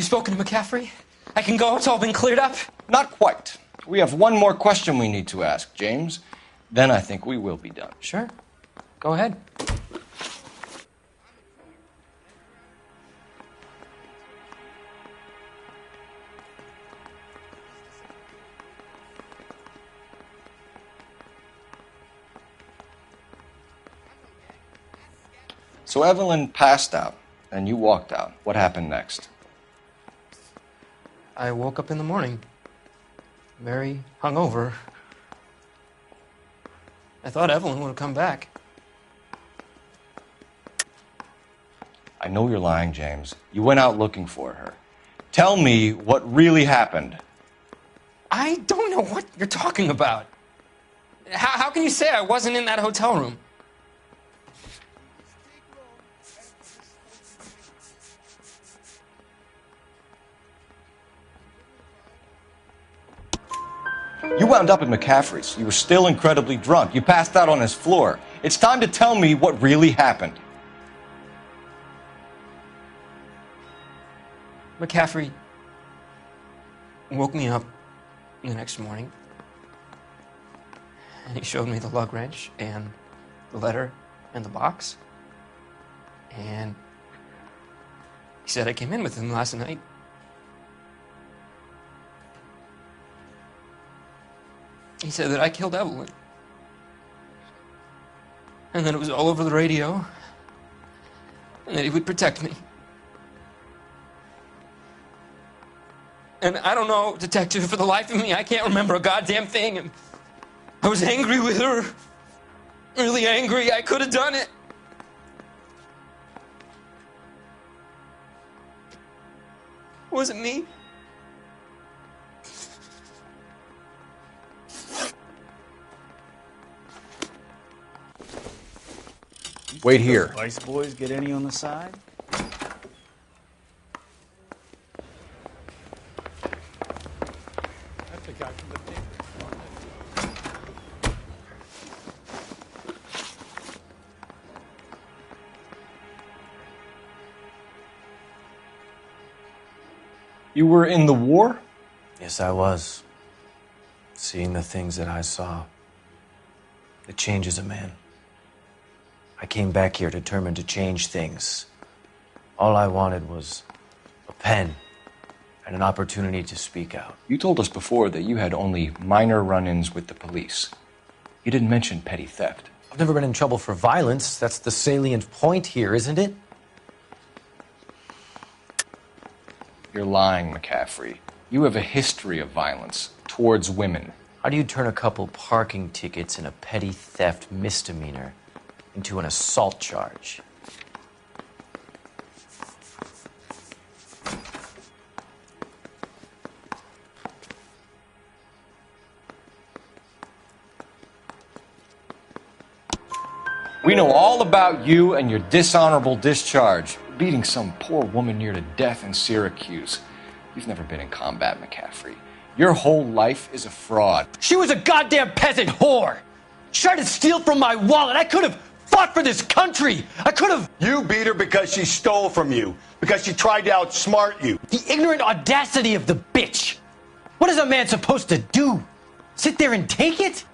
You spoken to McCaffrey? I can go? It's all been cleared up? Not quite. We have one more question we need to ask, James. Then I think we will be done. Sure. Go ahead. So Evelyn passed out, and you walked out. What happened next? I woke up in the morning, very hungover. I thought Evelyn would have come back. I know you're lying, James. You went out looking for her. Tell me what really happened. I don't know what you're talking about. How can you say I wasn't in that hotel room? You wound up at McCaffrey's. You were still incredibly drunk. You passed out on his floor. It's time to tell me what really happened. McCaffrey woke me up the next morning, and he showed me the lug wrench and the letter and the box, and he said I came in with him last night. He said that I killed Evelyn, and that it was all over the radio, and that he would protect me. And I don't know, detective, for the life of me, I can't remember a goddamn thing. And I was angry with her. Really angry. I could have done it. It wasn't me. Wait here. Vice boys get any on the side? That's the guy from the paper. You were in the war? Yes, I was. Seeing the things that I saw, it changes a man. I came back here determined to change things. All I wanted was a pen and an opportunity to speak out. You told us before that you had only minor run-ins with the police. You didn't mention petty theft. I've never been in trouble for violence. That's the salient point here, isn't it? You're lying, McCaffrey. You have a history of violence towards women. How do you turn a couple parking tickets and a petty theft misdemeanor into an assault charge? We know all about you and your dishonorable discharge, beating some poor woman near to death in Syracuse. You've never been in combat, McCaffrey. Your whole life is a fraud. She was a goddamn peasant whore! She tried to steal from my wallet. I could have fought for this country. I could have... You beat her because she stole from you. Because she tried to outsmart you. The ignorant audacity of the bitch. What is a man supposed to do? Sit there and take it?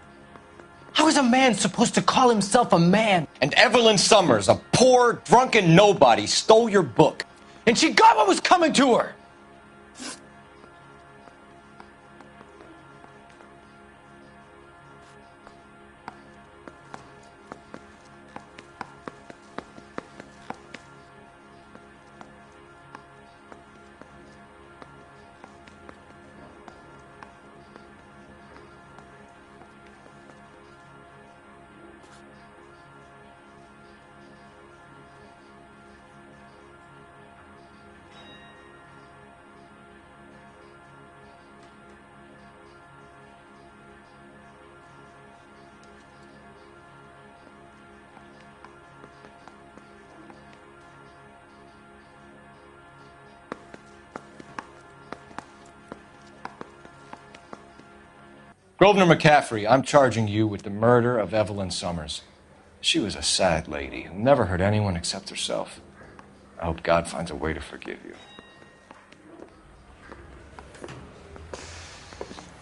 How is a man supposed to call himself a man? And Evelyn Summers, a poor, drunken nobody, stole your book. And she got what was coming to her. Grosvenor McCaffrey, I'm charging you with the murder of Evelyn Summers. She was a sad lady who never hurt anyone except herself. I hope God finds a way to forgive you.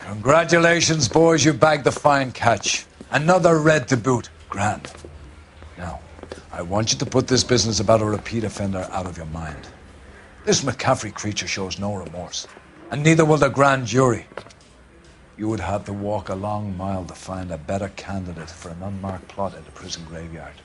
Congratulations, boys. You bagged the fine catch. Another red to boot. Grand. Now, I want you to put this business about a repeat offender out of your mind. This McCaffrey creature shows no remorse, and neither will the grand jury. You would have to walk a long mile to find a better candidate for an unmarked plot in the prison graveyard.